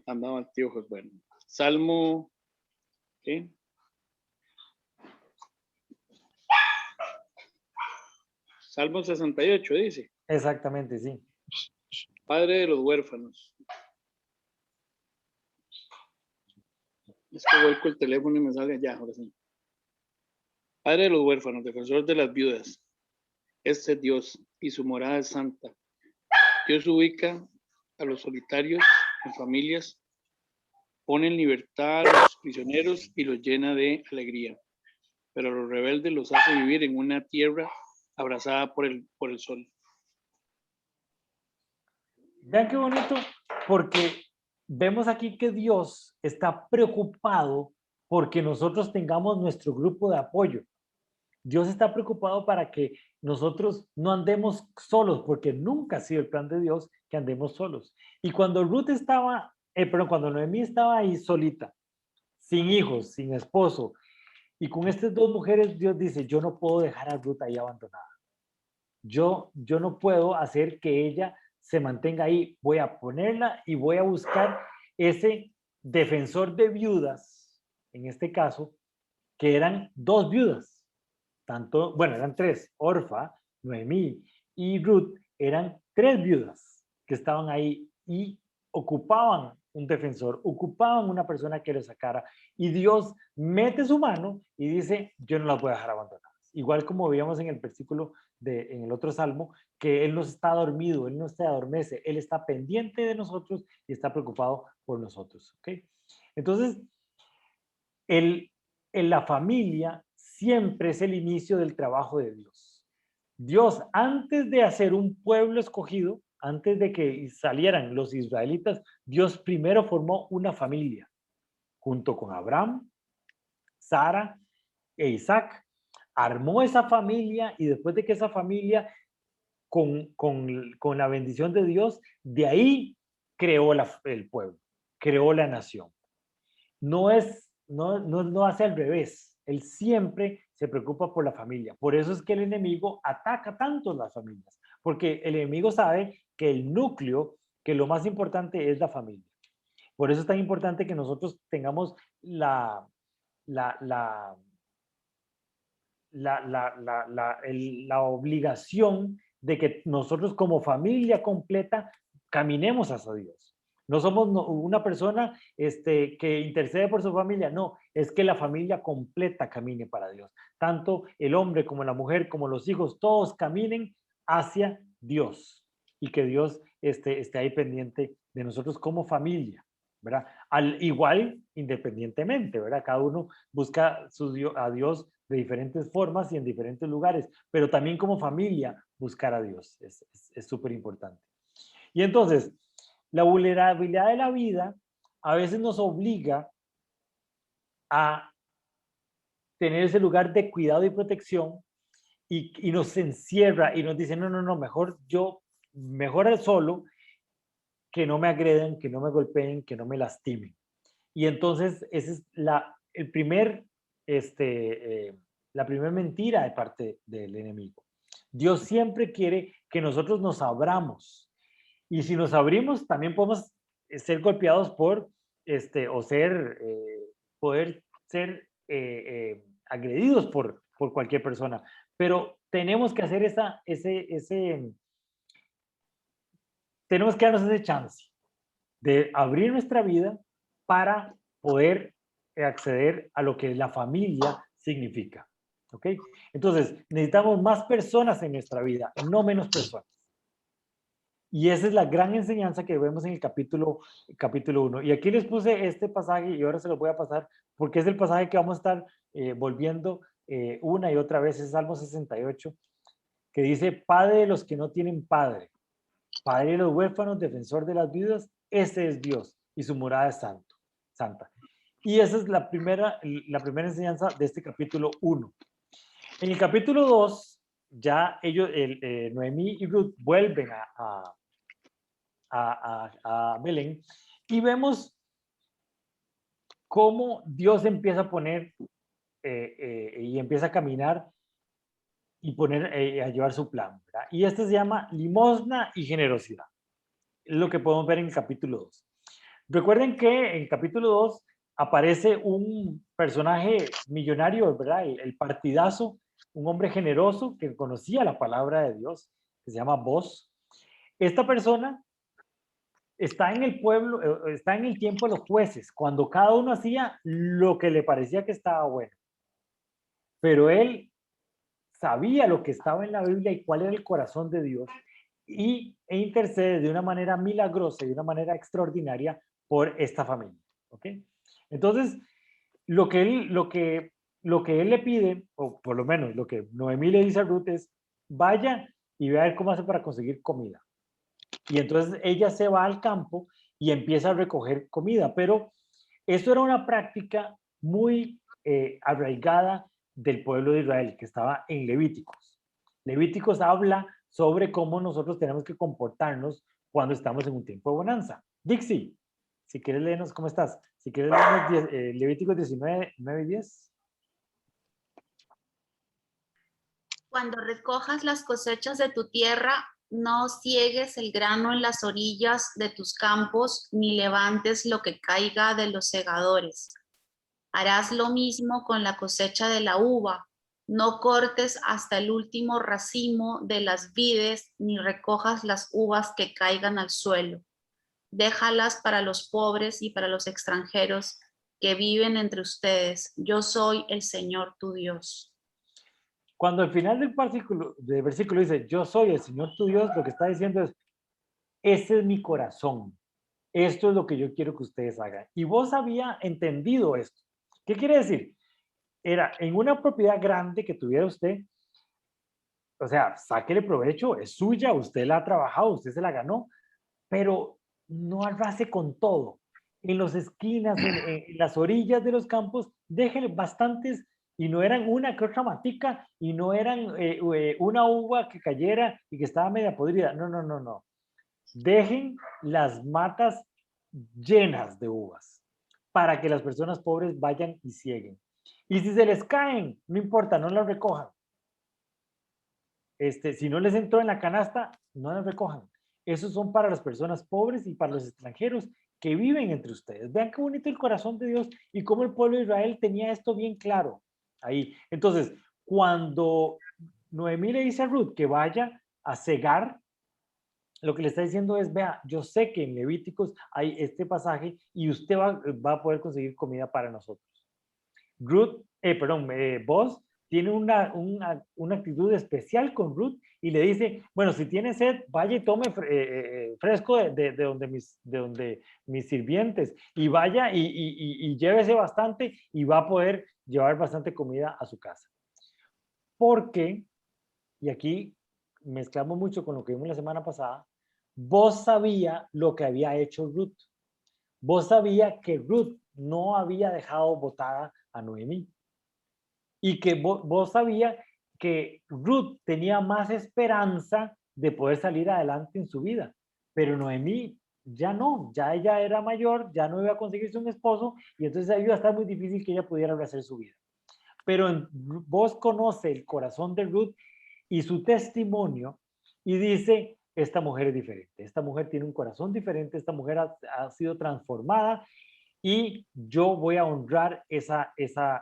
Andaba anteojos. Bueno, Salmo. ¿Qué? Salmo 68 dice. Exactamente, sí. Padre de los huérfanos. Es que vuelco el teléfono y me sale ya, ahora sí. Padre de los huérfanos, defensor de las viudas. Este es Dios y su morada es santa. Dios ubica a los solitarios en familias, pone en libertad a los prisioneros y los llena de alegría. Pero a los rebeldes los hace vivir en una tierra abrazada por el sol. Vean qué bonito, porque vemos aquí que Dios está preocupado porque nosotros tengamos nuestro grupo de apoyo. Dios está preocupado para que nosotros no andemos solos, porque nunca ha sido el plan de Dios que andemos solos. Y cuando cuando Noemí estaba ahí solita, sin hijos, sin esposo, y con estas dos mujeres, Dios dice, yo no puedo dejar a Ruth ahí abandonada. Yo no puedo hacer que ella se mantenga ahí. Voy a ponerla y voy a buscar ese defensor de viudas, en este caso, que eran dos viudas. Eran tres, Orfa, Noemí y Ruth, eran tres viudas que estaban ahí y ocupaban un defensor, ocupaban una persona que los sacara, y Dios mete su mano y dice, yo no las voy a dejar abandonadas. Igual como veíamos en el versículo en el otro salmo, que Él no está dormido, Él no se adormece, Él está pendiente de nosotros y está preocupado por nosotros. ¿Okay? Entonces, en la familia siempre es el inicio del trabajo de Dios. Dios, antes de hacer un pueblo escogido, antes de que salieran los israelitas, Dios primero formó una familia, junto con Abraham, Sara e Isaac. Armó esa familia y después de que esa familia, con la bendición de Dios, de ahí creó el pueblo, creó la nación. No hace al revés. Él siempre se preocupa por la familia. Por eso es que el enemigo ataca tanto las familias, porque el enemigo sabe que el núcleo, que lo más importante es la familia. Por eso es tan importante que nosotros tengamos la obligación de que nosotros como familia completa caminemos hacia Dios. No somos una persona que intercede por su familia, no, es que la familia completa camine para Dios. Tanto el hombre como la mujer, como los hijos, todos caminen hacia Dios y que Dios esté ahí pendiente de nosotros como familia, ¿verdad? Al igual, independientemente, ¿verdad? Cada uno busca a Dios de diferentes formas y en diferentes lugares, pero también como familia buscar a Dios es súper importante. Y entonces, la vulnerabilidad de la vida a veces nos obliga a tener ese lugar de cuidado y protección y nos encierra y nos dice, no, mejor solo, que no me agredan, que no me golpeen, que no me lastimen. Y entonces esa es la primera mentira de parte del enemigo. Dios siempre quiere que nosotros nos abramos. Y si nos abrimos, también podemos ser golpeados poder ser agredidos por cualquier persona. Pero tenemos que hacer tenemos que darnos ese chance de abrir nuestra vida para poder acceder a lo que la familia significa. ¿Ok? Entonces, necesitamos más personas en nuestra vida, no menos personas. Y esa es la gran enseñanza que vemos en el capítulo 1. Y aquí les puse este pasaje y ahora se lo voy a pasar porque es el pasaje que vamos a estar volviendo una y otra vez, es Salmo 68, que dice, Padre de los que no tienen padre, Padre de los huérfanos, defensor de las viudas, ese es Dios y su morada es santa. Y esa es la primera enseñanza de este capítulo 1. En el capítulo 2, ya Noemí y Ruth vuelven a Belén y vemos cómo Dios empieza a poner y empieza a caminar y a llevar su plan, ¿verdad? Y esto se llama limosna y generosidad. Es lo que podemos ver en el capítulo 2. Recuerden que en el capítulo 2 aparece un personaje millonario, ¿verdad? El partidazo, un hombre generoso que conocía la palabra de Dios, que se llama Boz. Esta persona está en el pueblo, está en el tiempo de los jueces, cuando cada uno hacía lo que le parecía que estaba bueno. pero él sabía lo que estaba en la Biblia y cuál era el corazón de Dios e intercede de una manera milagrosa y de una manera extraordinaria por esta familia. ¿Ok? Entonces, lo que él le pide, o por lo menos lo que Noemí le dice a Ruth es, vaya y vea cómo hace para conseguir comida. Y entonces ella se va al campo y empieza a recoger comida, pero eso era una práctica muy arraigada del pueblo de Israel, que estaba en Levíticos. Levíticos habla sobre cómo nosotros tenemos que comportarnos cuando estamos en un tiempo de bonanza. Dixie, si quieres leernos, ¿cómo estás? Si quieres leernos Levíticos 19, 9 y 10. Cuando recojas las cosechas de tu tierra, no ciegues el grano en las orillas de tus campos, ni levantes lo que caiga de los segadores. Harás lo mismo con la cosecha de la uva. No cortes hasta el último racimo de las vides, ni recojas las uvas que caigan al suelo. Déjalas para los pobres y para los extranjeros que viven entre ustedes. Yo soy el Señor tu Dios. Cuando al final del versículo dice, yo soy el Señor tu Dios, lo que está diciendo es, ese es mi corazón. Esto es lo que yo quiero que ustedes hagan. Y vos había entendido esto. ¿Qué quiere decir? Era en una propiedad grande que tuviera usted, o sea, sáquele provecho, es suya, usted la ha trabajado, usted se la ganó, pero no arrase con todo. En las esquinas, en las orillas de los campos, déjele bastantes, y no eran una que otra matica, y no eran una uva que cayera y que estaba media podrida. No, no, no, no. Dejen las matas llenas de uvas para que las personas pobres vayan y cieguen. Y si se les caen, no importa, no las recojan. Si no les entró en la canasta, no las recojan. Esos son para las personas pobres y para los extranjeros que viven entre ustedes. Vean qué bonito el corazón de Dios y cómo el pueblo de Israel tenía esto bien claro ahí. Entonces, cuando Noemí le dice a Ruth que vaya a cegar, lo que le está diciendo es, vea, yo sé que en Levíticos hay este pasaje y usted va a poder conseguir comida para nosotros. Boaz tiene una actitud especial con Ruth y le dice, bueno, si tiene sed, vaya y tome fresco de donde mis sirvientes y vaya y llévese bastante y va a poder llevar bastante comida a su casa. Porque, y aquí mezclamos mucho con lo que vimos la semana pasada, vos sabía lo que había hecho Ruth. Vos sabía que Ruth no había dejado botada a Noemí. Y que vos sabía que Ruth tenía más esperanza de poder salir adelante en su vida. Pero Noemí ya no, ya ella era mayor, ya no iba a conseguirse un esposo y entonces iba a estar muy difícil que ella pudiera rehacer su vida. Pero vos conoce el corazón de Ruth y su testimonio y dice, esta mujer es diferente, esta mujer tiene un corazón diferente, esta mujer ha sido transformada y yo voy a honrar esa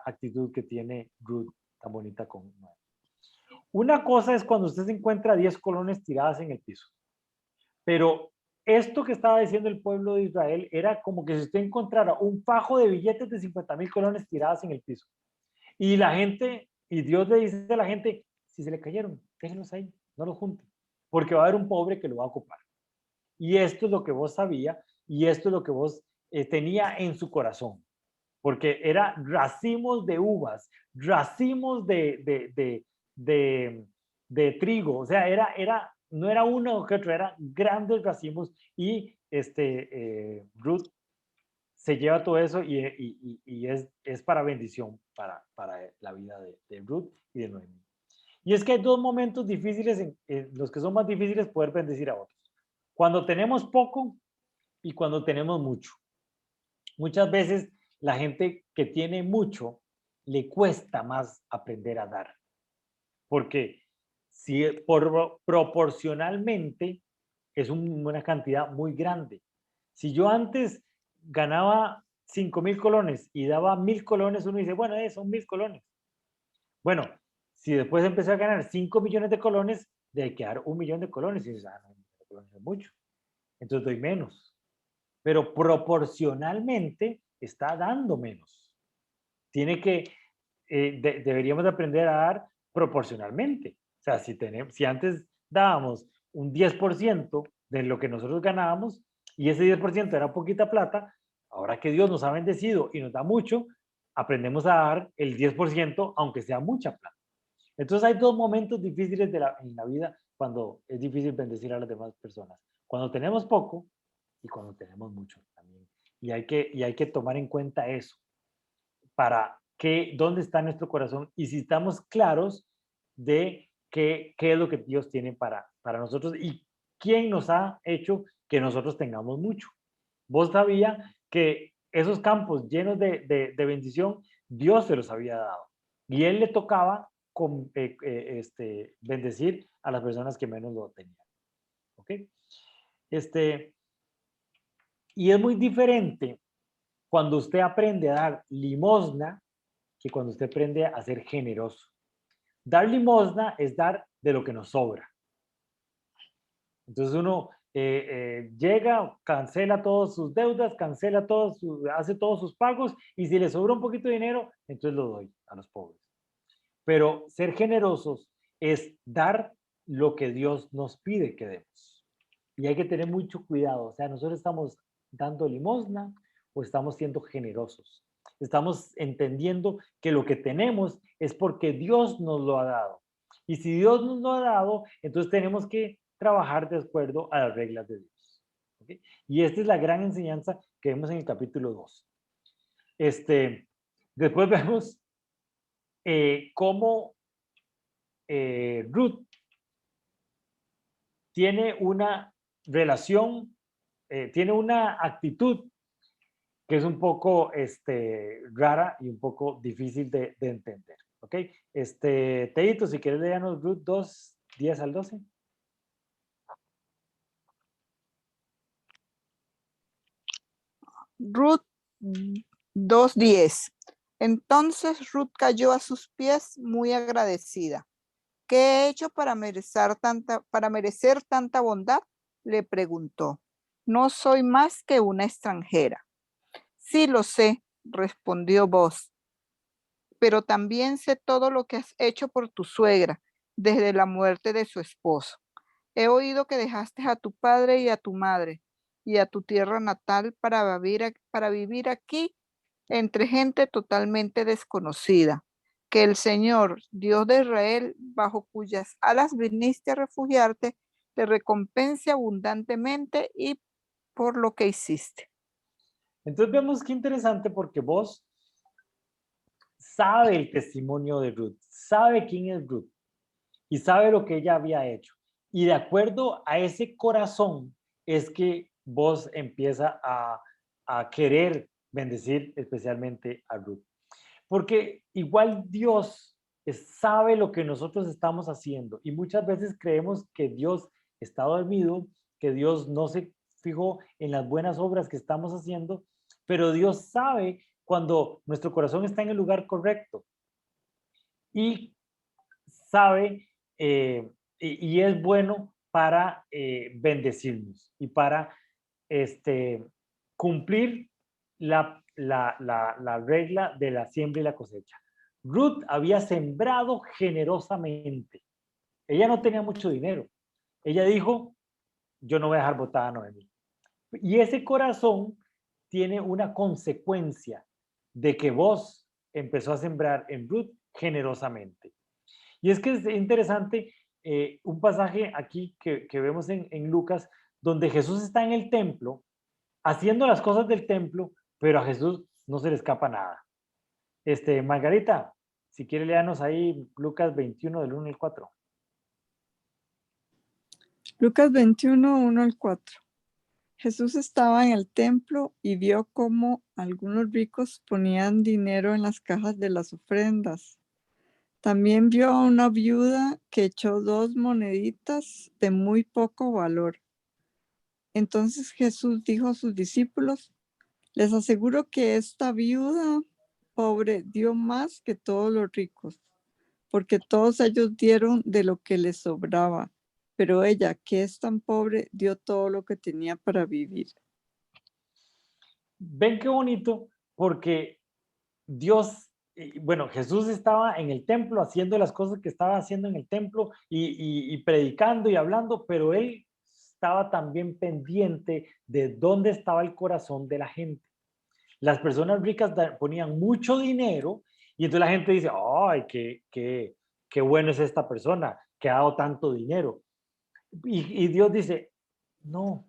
actitud que tiene Ruth tan bonita con Noemí. Una cosa es cuando usted se encuentra 10 colones tiradas en el piso, pero esto que estaba diciendo el pueblo de Israel era como que si usted encontrara un fajo de billetes de 50,000 colones tiradas en el piso. Y la gente, y Dios le dice a la gente, si se le cayeron, déjenlos ahí, no los junten, porque va a haber un pobre que lo va a ocupar. Y esto es lo que vos sabía, y esto es lo que vos tenía en su corazón, porque era racimos de uvas, racimos de trigo, o sea, no era uno o que otro, eran grandes racimos, y Ruth se lleva todo eso y es para bendición para la vida de Ruth y de Noemí. Y es que hay dos momentos difíciles en los que son más difíciles poder bendecir a otros. Cuando tenemos poco y cuando tenemos mucho. Muchas veces la gente que tiene mucho le cuesta más aprender a dar. Porque si proporcionalmente es una cantidad muy grande. Si yo antes ganaba 5,000 colones y daba 1,000 colones, uno dice, bueno, son 1,000 colones. Bueno, si después empecé a ganar 5 millones de colones, de que dar 1 millón de colones, y dices, no es mucho. Entonces doy menos. Pero proporcionalmente está dando menos. Tiene que deberíamos de aprender a dar proporcionalmente. O sea, si antes dábamos un 10% de lo que nosotros ganábamos y ese 10% era poquita plata, ahora que Dios nos ha bendecido y nos da mucho, aprendemos a dar el 10% aunque sea mucha plata. Entonces hay dos momentos difíciles en la vida cuando es difícil bendecir a las demás personas. Cuando tenemos poco y cuando tenemos mucho también. Y hay que tomar en cuenta eso para dónde está nuestro corazón y si estamos claros de qué es lo que Dios tiene para nosotros y quién nos ha hecho que nosotros tengamos mucho. Vos sabías que esos campos llenos de bendición, Dios se los había dado. Y Él le tocaba bendecir a las personas que menos lo tenían. ¿Ok? Y es muy diferente cuando usted aprende a dar limosna que cuando usted aprende a ser generoso. Dar limosna es dar de lo que nos sobra. Entonces uno llega, cancela todas sus deudas, hace todos sus pagos y si le sobra un poquito de dinero, entonces lo doy a los pobres. Pero ser generosos es dar lo que Dios nos pide que demos. Y hay que tener mucho cuidado. O sea, nosotros estamos dando limosna o estamos siendo generosos. Estamos entendiendo que lo que tenemos es porque Dios nos lo ha dado. Y si Dios nos lo ha dado, entonces tenemos que trabajar de acuerdo a las reglas de Dios. ¿Okay? Y esta es la gran enseñanza que vemos en el capítulo 2. Después vemos cómo Ruth tiene una relación, tiene una actitud que es un poco rara y un poco difícil de entender. ¿Ok? Teito, si quieres leernos Ruth 2, 10 al 12. Ruth 2:10. Entonces Ruth cayó a sus pies muy agradecida. ¿Qué he hecho para merecer tanta bondad? Le preguntó. No soy más que una extranjera. Sí lo sé, respondió Boaz, pero también sé todo lo que has hecho por tu suegra desde la muerte de su esposo. He oído que dejaste a tu padre y a tu madre y a tu tierra natal para vivir aquí entre gente totalmente desconocida. Que el Señor, Dios de Israel, bajo cuyas alas viniste a refugiarte, te recompense abundantemente y por lo que hiciste. Entonces vemos qué interesante porque vos sabe el testimonio de Ruth, sabe quién es Ruth y sabe lo que ella había hecho. Y de acuerdo a ese corazón es que vos empieza a querer bendecir especialmente a Ruth. Porque igual Dios sabe lo que nosotros estamos haciendo y muchas veces creemos que Dios está dormido, que Dios no se fijó en las buenas obras que estamos haciendo, pero Dios sabe cuando nuestro corazón está en el lugar correcto y sabe y es bueno para bendecirnos y para cumplir la regla de la siembra y la cosecha. Ruth había sembrado generosamente. Ella no tenía mucho dinero. Ella dijo, yo no voy a dejar botada a Noemí. Y ese corazón tiene una consecuencia de que vos empezó a sembrar en Ruth generosamente. Y es que es interesante un pasaje aquí que vemos en Lucas, donde Jesús está en el templo, haciendo las cosas del templo, pero a Jesús no se le escapa nada. Margarita, si quiere leernos ahí Lucas 21 del 1 al 4. Lucas 21, 1 al 4. Jesús estaba en el templo y vio cómo algunos ricos ponían dinero en las cajas de las ofrendas. También vio a una viuda que echó 2 moneditas de muy poco valor. Entonces Jesús dijo a sus discípulos, les aseguro que esta viuda pobre dio más que todos los ricos, porque todos ellos dieron de lo que les sobraba, pero ella, que es tan pobre, dio todo lo que tenía para vivir. Ven qué bonito, porque Dios bueno, Jesús estaba en el templo haciendo las cosas que estaba haciendo en el templo y predicando y hablando, pero él estaba también pendiente de dónde estaba el corazón de la gente. Las personas ricas ponían mucho dinero y entonces la gente dice, ay, qué bueno es esta persona que ha dado tanto dinero. Y Dios dice, no,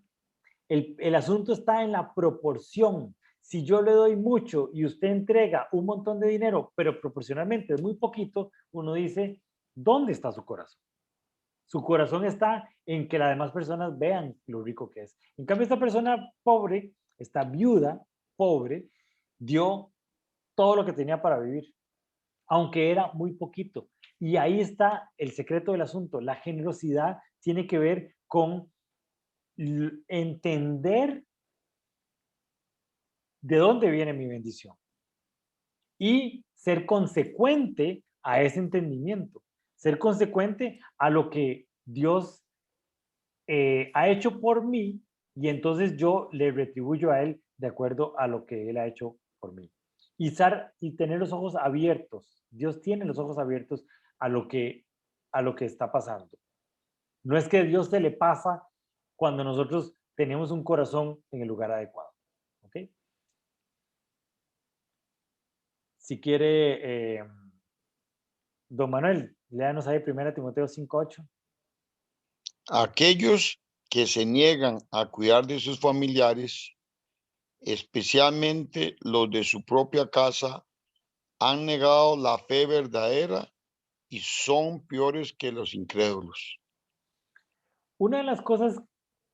el asunto está en la proporción. Si yo le doy mucho y usted entrega un montón de dinero, pero proporcionalmente es muy poquito, uno dice, ¿dónde está su corazón? Su corazón está en que las demás personas vean lo rico que es. En cambio, esta persona pobre, esta viuda pobre, dio todo lo que tenía para vivir, aunque era muy poquito. Y ahí está el secreto del asunto. La generosidad tiene que ver con entender de dónde viene mi bendición y ser consecuente a ese entendimiento, ser consecuente a lo que Dios ha hecho por mí y entonces yo le retribuyo a Él de acuerdo a lo que Él ha hecho por mí. Y tener los ojos abiertos. Dios tiene los ojos abiertos a lo que está pasando. No es que Dios se le pasa cuando nosotros tenemos un corazón en el lugar adecuado. ¿Ok? Si quiere, don Manuel, léanos ahí 1 Timoteo 5:8. Aquellos que se niegan a cuidar de sus familiares, especialmente los de su propia casa, han negado la fe verdadera y son peores que los incrédulos. Una de las cosas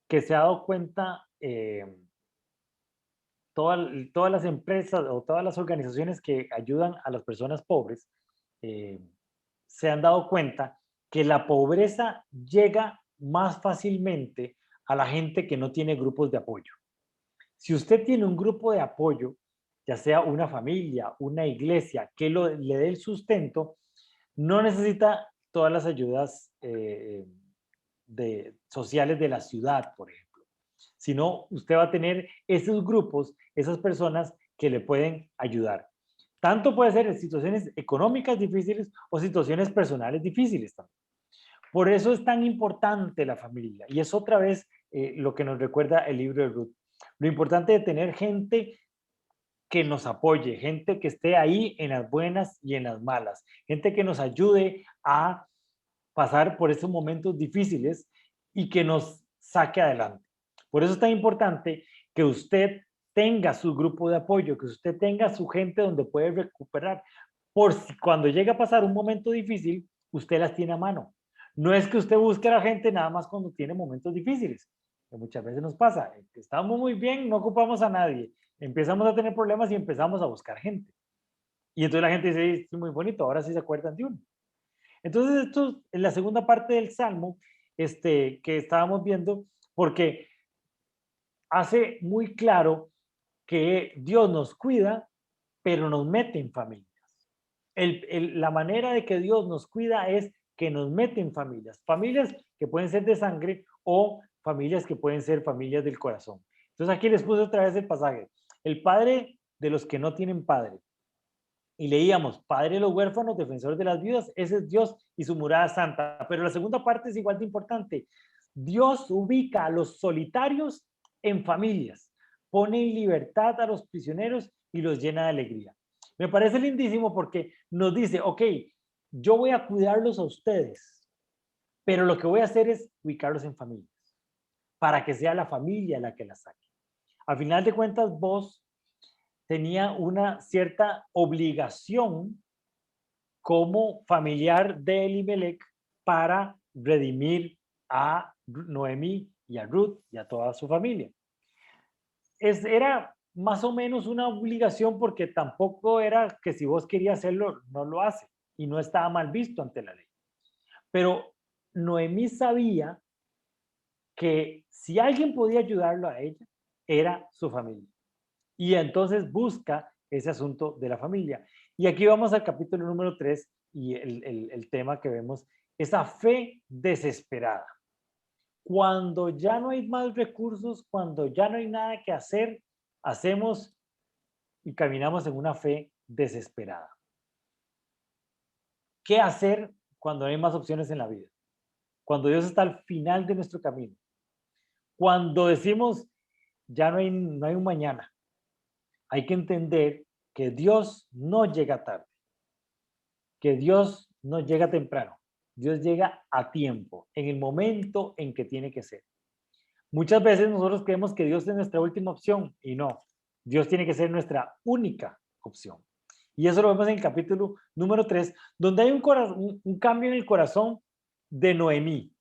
que se ha dado cuenta todas las empresas o todas las organizaciones que ayudan a las personas pobres se han dado cuenta que la pobreza llega más fácilmente a la gente que no tiene grupos de apoyo. Si usted tiene un grupo de apoyo, ya sea una familia, una iglesia, que le dé el sustento, no necesita todas las ayudas sociales de la ciudad, por ejemplo, sino usted va a tener esos grupos, esas personas que le pueden ayudar. Tanto puede ser en situaciones económicas difíciles o situaciones personales difíciles también. Por eso es tan importante la familia. Y es otra vez lo que nos recuerda el libro de Ruth. Lo importante de tener gente que nos apoye, gente que esté ahí en las buenas y en las malas, gente que nos ayude a pasar por esos momentos difíciles y que nos saque adelante. Por eso es tan importante que usted tenga su grupo de apoyo, que usted tenga su gente donde puede recuperar. Por si cuando llega a pasar un momento difícil, usted las tiene a mano. No es que usted busque a la gente nada más cuando tiene momentos difíciles, que muchas veces nos pasa. Estamos muy bien, no ocupamos a nadie. Empezamos a tener problemas y empezamos a buscar gente. Y entonces la gente dice, es muy bonito, ahora sí se acuerdan de uno. Entonces, esto es la segunda parte del Salmo que estábamos viendo, porque hace muy claro que Dios nos cuida, pero nos mete en familias. La manera de que Dios nos cuida es que nos mete en familias. Familias que pueden ser de sangre o familias que pueden ser familias del corazón. Entonces aquí les puse otra vez el pasaje. El padre de los que no tienen padre. Y leíamos, Padre de los huérfanos, defensor de las viudas, ese es Dios y su morada santa. Pero la segunda parte es igual de importante. Dios ubica a los solitarios en familias, pone en libertad a los prisioneros y los llena de alegría. Me parece lindísimo porque nos dice, ok, yo voy a cuidarlos a ustedes, pero lo que voy a hacer es ubicarlos en familias, para que sea la familia la que las saque. Al final de cuentas, vos tenía una cierta obligación como familiar de Elimelech para redimir a Noemí y a Ruth y a toda su familia. Era más o menos una obligación porque tampoco era que si vos querías hacerlo, no lo hace y no estaba mal visto ante la ley. Pero Noemí sabía que si alguien podía ayudarlo a ella, era su familia. Y entonces busca ese asunto de la familia. Y aquí vamos al capítulo número 3 y el tema que vemos, esa fe desesperada. Cuando ya no hay más recursos, cuando ya no hay nada que hacer, hacemos y caminamos en una fe desesperada. ¿Qué hacer cuando no hay más opciones en la vida? Cuando Dios está al final de nuestro camino. Cuando decimos, ya no hay un mañana. Hay que entender que Dios no llega tarde. Que Dios no llega temprano. Dios llega a tiempo, en el momento en que tiene que ser. Muchas veces nosotros creemos que Dios es nuestra última opción y no. Dios tiene que ser nuestra única opción. Y eso lo vemos en el capítulo número 3, donde hay un cambio en el corazón de Noemí.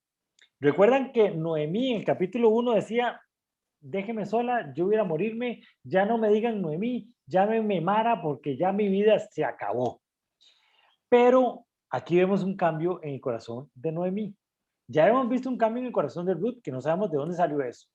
Recuerdan que Noemí en el capítulo 1 decía, déjeme sola, yo voy a morirme, ya no me digan Noemí, llámenme Mara porque ya mi vida se acabó. Pero aquí vemos un cambio en el corazón de Noemí. Ya hemos visto un cambio en el corazón de Ruth, que no sabemos de dónde salió eso.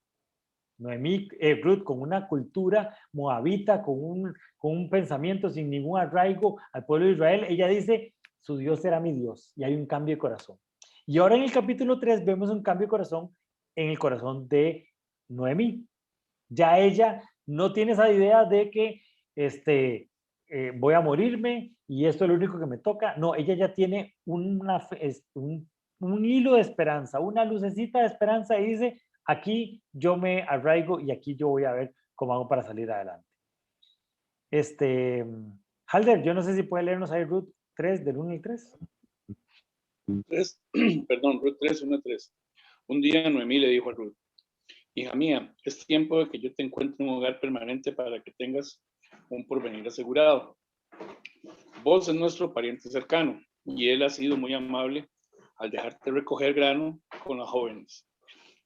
Noemí, Ruth, con una cultura moabita, con un pensamiento sin ningún arraigo al pueblo de Israel, ella dice, su Dios será mi Dios, y hay un cambio de corazón. Y ahora en el capítulo 3 vemos un cambio de corazón en el corazón de Noemí. Ya ella no tiene esa idea de que voy a morirme y esto es lo único que me toca. No, ella ya tiene un hilo de esperanza, una lucecita de esperanza y dice, aquí yo me arraigo y aquí yo voy a ver cómo hago para salir adelante. Halder, yo no sé si puede leernos ahí Ruth 3, del 1 al 3. Ruth 3, 1 al 3. Un día Noemí le dijo a Ruth, hija mía, es tiempo de que yo te encuentre un hogar permanente para que tengas un porvenir asegurado. Vos es nuestro pariente cercano y él ha sido muy amable al dejarte recoger grano con las jóvenes.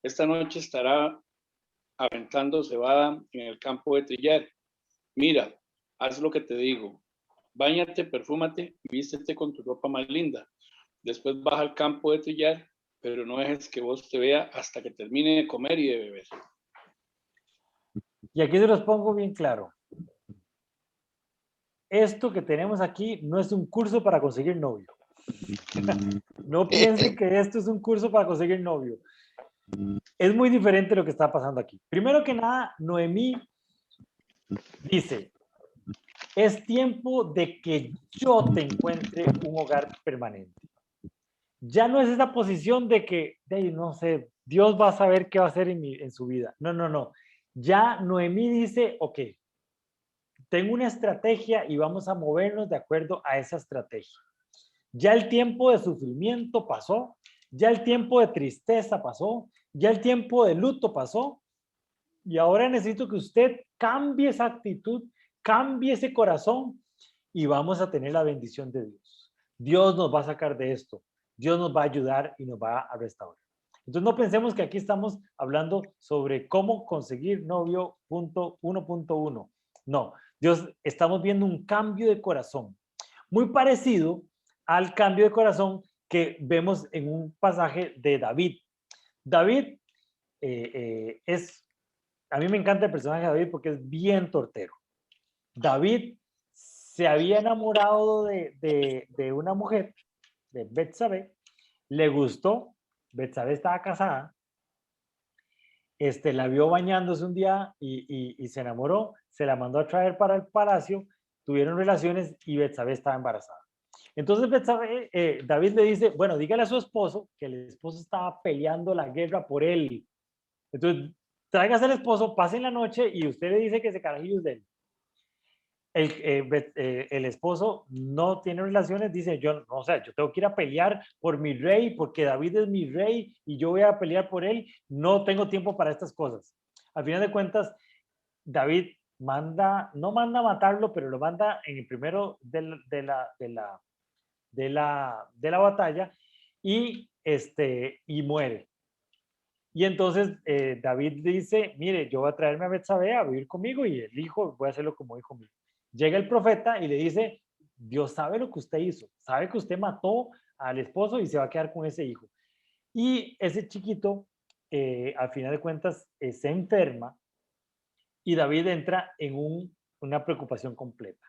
Esta noche estará aventando cebada en el campo de trillar. Mira, haz lo que te digo. Báñate, perfúmate y vístete con tu ropa más linda. Después baja al campo de trillar, pero no dejes que vos te vea hasta que termine de comer y de beber. Y aquí se los pongo bien claro. Esto que tenemos aquí no es un curso para conseguir novio. No piensen que esto es un curso para conseguir novio. Es muy diferente lo que está pasando aquí. Primero que nada, Noemí dice, es tiempo de que yo te encuentre un hogar permanente. Ya no es esa posición de que, no sé, Dios va a saber qué va a hacer en su vida. No, no, no. Ya Noemí dice, ok, tengo una estrategia y vamos a movernos de acuerdo a esa estrategia. Ya el tiempo de sufrimiento pasó, ya el tiempo de tristeza pasó, ya el tiempo de luto pasó y ahora necesito que usted cambie esa actitud, cambie ese corazón y vamos a tener la bendición de Dios. Dios nos va a sacar de esto, Dios nos va a ayudar y nos va a restaurar. Entonces no pensemos que aquí estamos hablando sobre cómo conseguir novio punto 1.1. No, estamos viendo un cambio de corazón, muy parecido al cambio de corazón que vemos en un pasaje de David. David a mí me encanta el personaje de David porque es bien tortero. David se había enamorado de una mujer, de Betsabé, le gustó, Betsabé estaba casada, la vio bañándose un día y se enamoró, se la mandó a traer para el palacio, tuvieron relaciones y Betsabé estaba embarazada. Entonces David le dice, bueno, dígale a su esposo que el esposo estaba peleando la guerra por él. Entonces, tráigase al esposo, pasen la noche y usted le dice que ese carajillo es de él. El esposo no tiene relaciones, dice, yo tengo que ir a pelear por mi rey, porque David es mi rey y yo voy a pelear por él, no tengo tiempo para estas cosas. Al final de cuentas, David no manda a matarlo, pero lo manda en el primero de la batalla y muere. Y entonces David dice, mire, yo voy a traerme a Betsabé a vivir conmigo y el hijo, voy a hacerlo como hijo mío. Llega el profeta y le dice, Dios sabe lo que usted hizo, sabe que usted mató al esposo y se va a quedar con ese hijo. Y ese chiquito, al final de cuentas, se enferma y David entra en una preocupación completa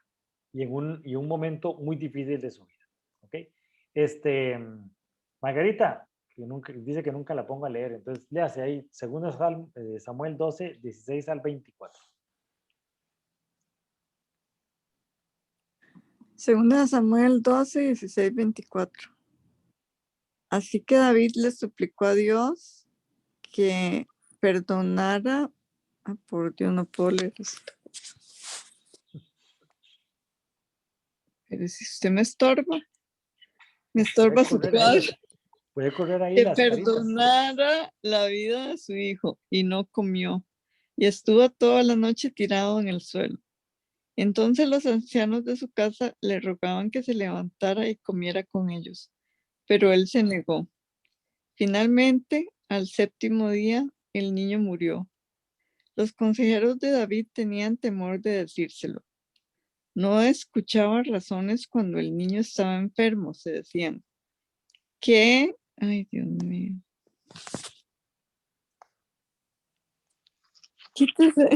y en un momento muy difícil de su vida. ¿Ok? Margarita, que dice que nunca la pongo a leer, entonces léase ahí, 2 Samuel 12, 16 al 24. Segunda de Samuel 12, 16, 24. Así que David le suplicó a Dios que perdonara. Por Dios, no puedo leer esto. Pero si usted me estorba su cuadro. Puede correr ahí Que las caritas. perdonara la vida de su hijo, y no comió, y estuvo toda la noche tirado en el suelo. Entonces los ancianos de su casa le rogaban que se levantara y comiera con ellos, pero él se negó. Finalmente, al séptimo día, el niño murió. Los consejeros de David tenían temor de decírselo. No escuchaban razones cuando el niño estaba enfermo, se decían. ¿Qué? Ay, Dios mío. Quítese.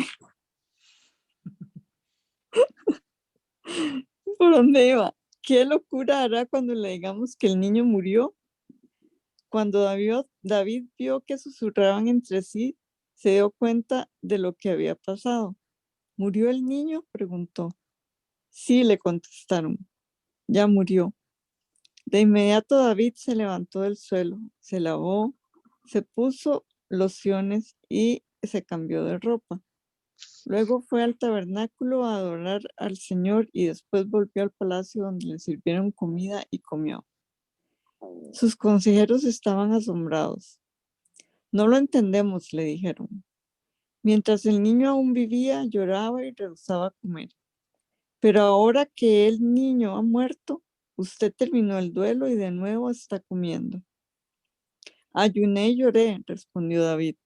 ¿Por dónde iba? ¿Qué locura hará cuando le digamos que el niño murió? Cuando David vio que susurraban entre sí, se dio cuenta de lo que había pasado. ¿Murió el niño?, preguntó. Sí, le contestaron. Ya murió. De inmediato David se levantó del suelo, se lavó, se puso lociones y se cambió de ropa. Luego fue al tabernáculo a adorar al Señor y después volvió al palacio donde le sirvieron comida y comió. Sus consejeros estaban asombrados. No lo entendemos, le dijeron. Mientras el niño aún vivía, lloraba y rehusaba comer. Pero ahora que el niño ha muerto, usted terminó el duelo y de nuevo está comiendo. Ayuné y lloré, respondió David,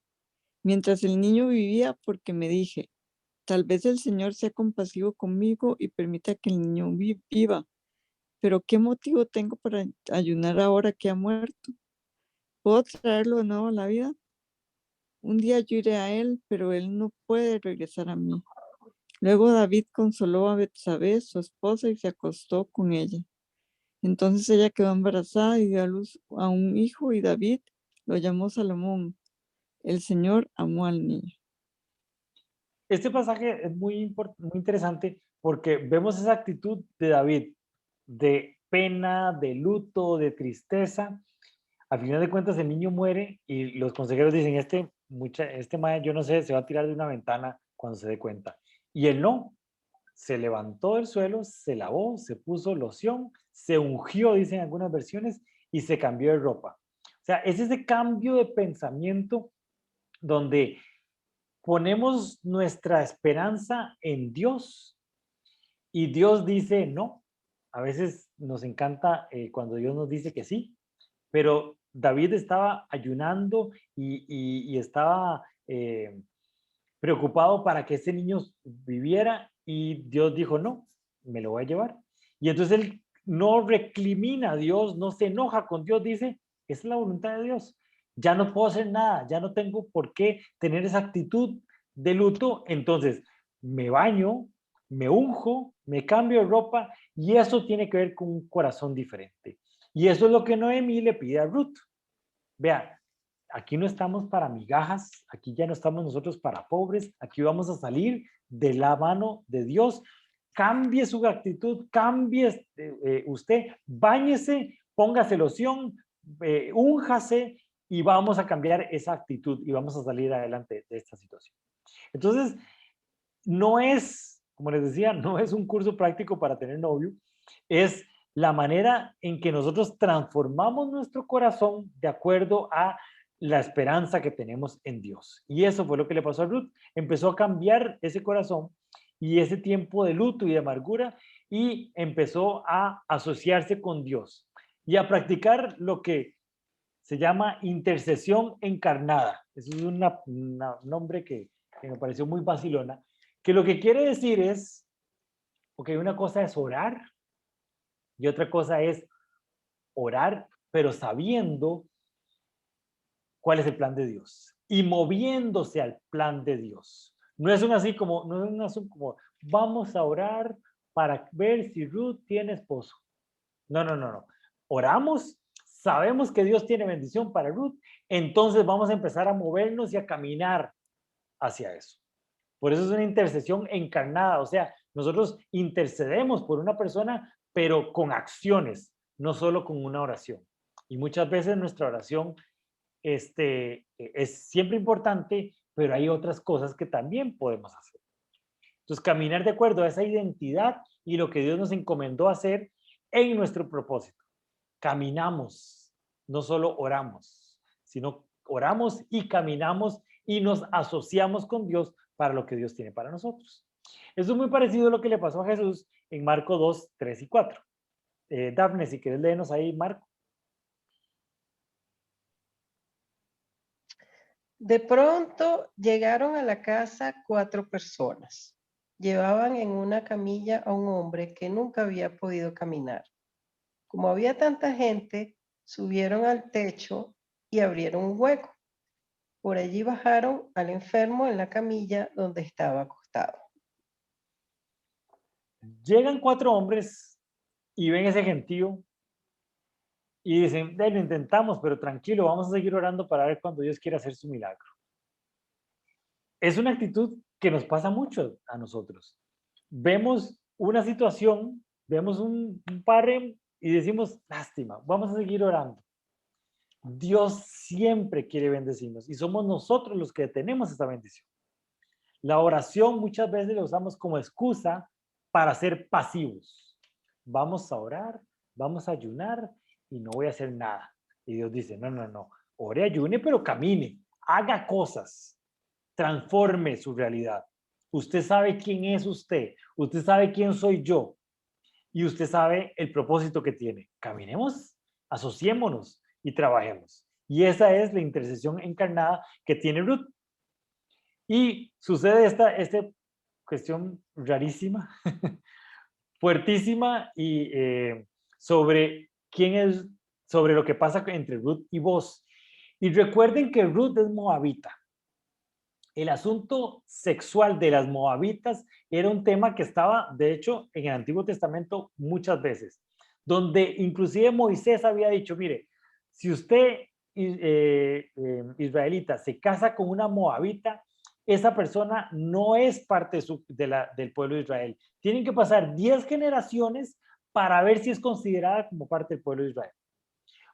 mientras el niño vivía, porque me dije, tal vez el Señor sea compasivo conmigo y permita que el niño viva. Pero ¿qué motivo tengo para ayunar ahora que ha muerto? ¿Puedo traerlo de nuevo a la vida? Un día yo iré a él, pero él no puede regresar a mí. Luego David consoló a Betsabé, su esposa, y se acostó con ella. Entonces ella quedó embarazada y dio a luz a un hijo, y David lo llamó Salomón. El Señor amó al niño. Este pasaje es muy interesante porque vemos esa actitud de David, de pena, de luto, de tristeza. Al final de cuentas el niño muere y los consejeros dicen, este mae, yo no sé, se va a tirar de una ventana cuando se dé cuenta. Y él no, se levantó del suelo, se lavó, se puso loción, se ungió, dicen algunas versiones, y se cambió de ropa. O sea, es ese cambio de pensamiento donde ponemos nuestra esperanza en Dios y Dios dice no. A veces nos encanta cuando Dios nos dice que sí, pero David estaba ayunando y estaba preocupado para que ese niño viviera y Dios dijo no, me lo voy a llevar. Y entonces él no recrimina a Dios, no se enoja con Dios, dice, esa es la voluntad de Dios. Ya no puedo hacer nada, ya no tengo por qué tener esa actitud de luto, entonces me baño, me unjo, me cambio de ropa y eso tiene que ver con un corazón diferente. Y eso es lo que Noemí le pide a Ruth. Vea, aquí no estamos para migajas, aquí ya no estamos nosotros para pobres, aquí vamos a salir de la mano de Dios. Cambie su actitud, cambie usted, báñese, póngase loción, únjase y vamos a cambiar esa actitud y vamos a salir adelante de esta situación. Entonces, no es, como les decía, no es un curso práctico para tener novio, es la manera en que nosotros transformamos nuestro corazón de acuerdo a la esperanza que tenemos en Dios. Y eso fue lo que le pasó a Ruth. Empezó a cambiar ese corazón y ese tiempo de luto y de amargura y empezó a asociarse con Dios y a practicar lo que se llama intercesión encarnada. Eso es un nombre que me pareció muy vacilona, que lo que quiere decir es, ok, una cosa es orar y otra cosa es orar, pero sabiendo cuál es el plan de Dios y moviéndose al plan de Dios. No es así como, vamos a orar para ver si Ruth tiene esposo. No. Oramos, sabemos que Dios tiene bendición para Ruth, entonces vamos a empezar a movernos y a caminar hacia eso. Por eso es una intercesión encarnada, o sea, nosotros intercedemos por una persona pero con acciones, no solo con una oración. Y muchas veces nuestra oración es siempre importante, pero hay otras cosas que también podemos hacer. Entonces, caminar de acuerdo a esa identidad y lo que Dios nos encomendó hacer en nuestro propósito. Caminamos, no solo oramos, sino oramos y caminamos y nos asociamos con Dios para lo que Dios tiene para nosotros. Eso es muy parecido a lo que le pasó a Jesús en Marcos 2, 3 y 4. Dafne, si quieres léenos ahí, Marco. De pronto llegaron a la casa 4 personas. Llevaban en una camilla a un hombre que nunca había podido caminar. Como había tanta gente, subieron al techo y abrieron un hueco. Por allí bajaron al enfermo en la camilla donde estaba acostado. Llegan 4 hombres y ven ese gentío y dicen, lo intentamos, pero tranquilo, vamos a seguir orando para ver cuando Dios quiera hacer su milagro. Es una actitud que nos pasa mucho a nosotros. Vemos una situación, vemos un parre y decimos, lástima, vamos a seguir orando. Dios siempre quiere bendecirnos y somos nosotros los que tenemos esa bendición. La oración muchas veces la usamos como excusa para ser pasivos. Vamos a orar, vamos a ayunar y no voy a hacer nada. Y Dios dice, no, ore, ayune, pero camine, haga cosas, transforme su realidad. Usted sabe quién es usted sabe quién soy yo y usted sabe el propósito que tiene. Caminemos, asociémonos y trabajemos. Y esa es la intercesión encarnada que tiene Ruth. Y sucede esta cuestión rarísima, fuertísima y sobre sobre lo que pasa entre Ruth y Boz. Y recuerden que Ruth es moabita. El asunto sexual de las moabitas era un tema que estaba, de hecho, en el Antiguo Testamento muchas veces, donde inclusive Moisés había dicho, mire, si usted, israelita, se casa con una moabita, esa persona no es parte del pueblo de Israel. Tienen que pasar 10 generaciones para ver si es considerada como parte del pueblo de Israel.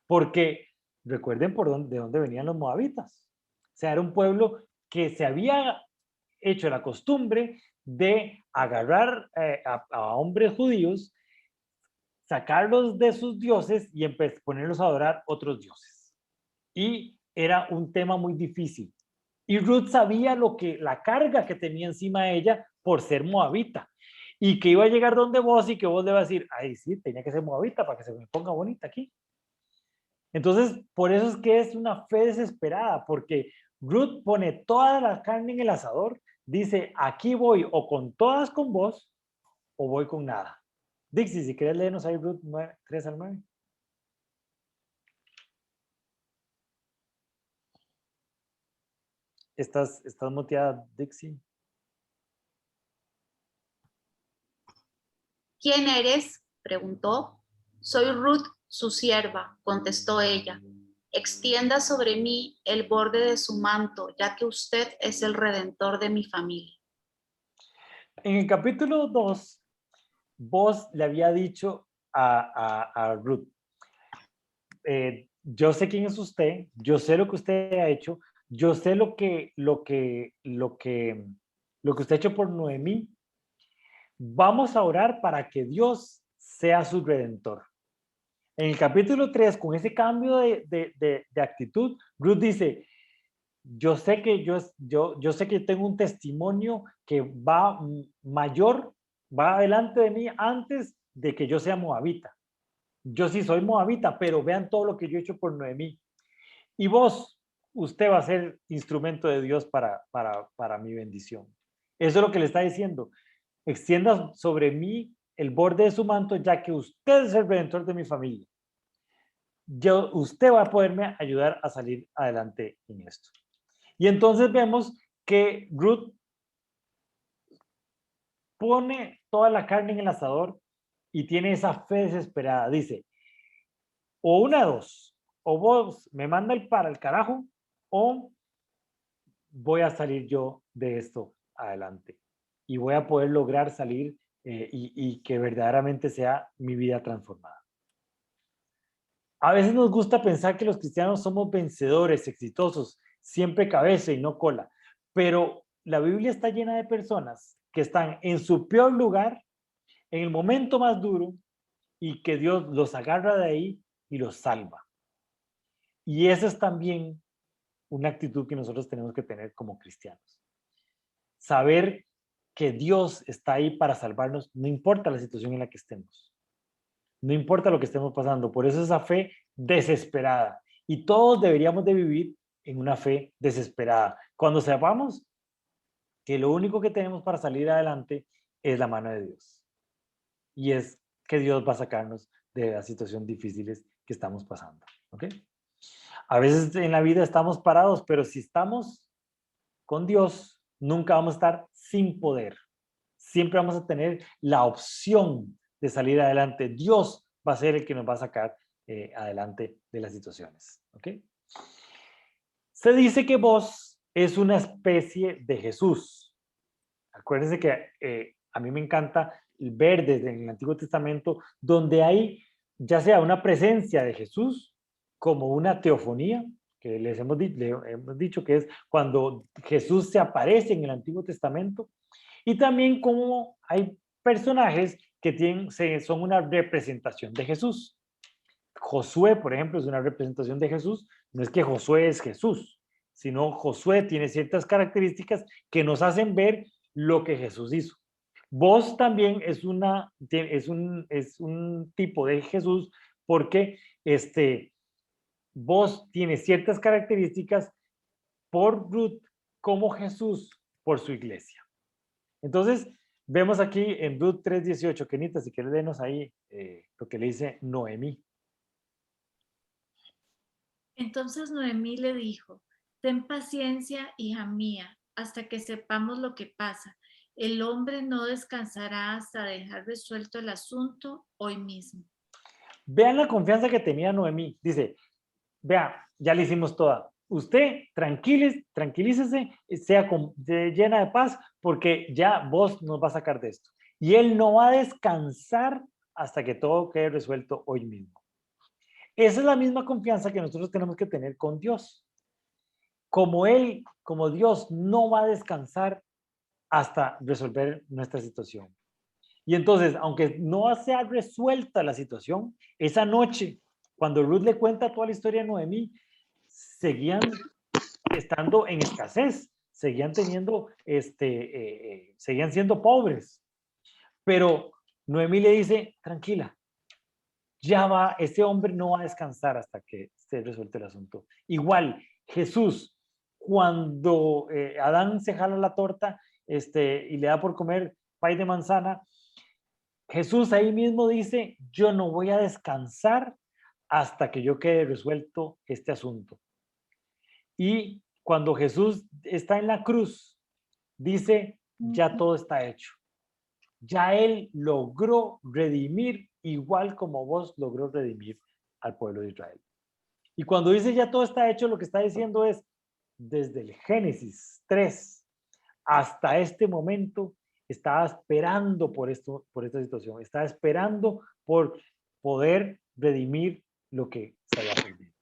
Porque recuerden de dónde venían los moabitas. O sea, era un pueblo que se había hecho la costumbre de agarrar a hombres judíos, sacarlos de sus dioses y ponerlos a adorar otros dioses. Y era un tema muy difícil. Y Ruth sabía la carga que tenía encima de ella por ser moabita. Y que iba a llegar donde vos y que vos le vas a decir, ay, sí, tenía que ser moabita para que se me ponga bonita aquí. Entonces, por eso es que es una fe desesperada, porque Ruth pone toda la carne en el asador, dice, aquí voy o con todas con vos o voy con nada. Dixie, si querés leernos ahí Ruth 3 al 9. ¿Estás muteada, Dixie? ¿Quién eres?, preguntó. Soy Ruth, su sierva, contestó ella. Extienda sobre mí el borde de su manto, ya que usted es el redentor de mi familia. En el capítulo 2, Boz le había dicho a Ruth, yo sé quién es usted, yo sé lo que usted ha hecho, yo sé lo que usted ha hecho por Noemí. Vamos a orar para que Dios sea su redentor. En el capítulo 3, con ese cambio de actitud, Ruth dice, yo sé que yo sé que tengo un testimonio que va adelante de mí antes de que yo sea moabita. Yo sí soy moabita, pero vean todo lo que yo he hecho por Noemí. Y usted va a ser instrumento de Dios para mi bendición. Eso es lo que le está diciendo. Extienda sobre mí el borde de su manto, ya que usted es el redentor de mi familia. Usted va a poderme ayudar a salir adelante en esto. Y entonces vemos que Ruth pone toda la carne en el asador y tiene esa fe desesperada. Dice, o una de dos, o vos me manda para el carajo, o voy a salir yo de esto adelante. Y voy a poder lograr salir y que verdaderamente sea mi vida transformada. A veces nos gusta pensar que los cristianos somos vencedores, exitosos, siempre cabeza y no cola, pero la Biblia está llena de personas que están en su peor lugar, en el momento más duro, y que Dios los agarra de ahí y los salva. Y esa es también una actitud que nosotros tenemos que tener como cristianos. Saber que Dios está ahí para salvarnos, no importa la situación en la que estemos. No importa lo que estemos pasando. Por eso esa fe desesperada. Y todos deberíamos de vivir en una fe desesperada. Cuando sepamos que lo único que tenemos para salir adelante es la mano de Dios. Y es que Dios va a sacarnos de las situaciones difíciles que estamos pasando. ¿Ok? A veces en la vida estamos parados, pero si estamos con Dios, nunca vamos a estar sin poder. Siempre vamos a tener la opción de salir adelante. Dios va a ser el que nos va a sacar adelante de las situaciones. ¿Ok? Se dice que vos es una especie de Jesús. Acuérdense que a mí me encanta ver desde el Antiguo Testamento donde hay ya sea una presencia de Jesús como una teofonía, que le hemos dicho que es cuando Jesús se aparece en el Antiguo Testamento, y también como hay personajes que son una representación de Jesús. Josué, por ejemplo, es una representación de Jesús. No es que Josué es Jesús, sino Josué tiene ciertas características que nos hacen ver lo que Jesús hizo. Vos también es un tipo de Jesús porque vos tiene ciertas características por Ruth como Jesús por su iglesia. Entonces, vemos aquí en Ruth 3:18, Kenita, si quieres leernos ahí lo que le dice Noemí. Entonces Noemí le dijo: ten paciencia, hija mía, hasta que sepamos lo que pasa. El hombre no descansará hasta dejar resuelto el asunto hoy mismo. Vean la confianza que tenía Noemí. Dice, vea, ya le hicimos toda. Usted tranquilícese, sea llena de paz, porque ya vos nos va a sacar de esto. Y él no va a descansar hasta que todo quede resuelto hoy mismo. Esa es la misma confianza que nosotros tenemos que tener con Dios. Como Dios no va a descansar hasta resolver nuestra situación. Y entonces, aunque no sea resuelta la situación, esa noche, cuando Ruth le cuenta toda la historia a Noemí, seguían estando en escasez, seguían teniendo, seguían siendo pobres. Pero Noemí le dice, tranquila, ese hombre no va a descansar hasta que esté resuelto el asunto. Igual, Jesús, cuando Adán se jala la torta y le da por comer pay de manzana, Jesús ahí mismo dice, yo no voy a descansar hasta que yo quede resuelto este asunto. Y cuando Jesús está en la cruz, dice, ya todo está hecho. Ya Él logró redimir igual como vos logró redimir al pueblo de Israel. Y cuando dice ya todo está hecho, lo que está diciendo es, desde el Génesis 3 hasta este momento, estaba esperando por esta situación, estaba esperando por poder redimir lo que se había perdido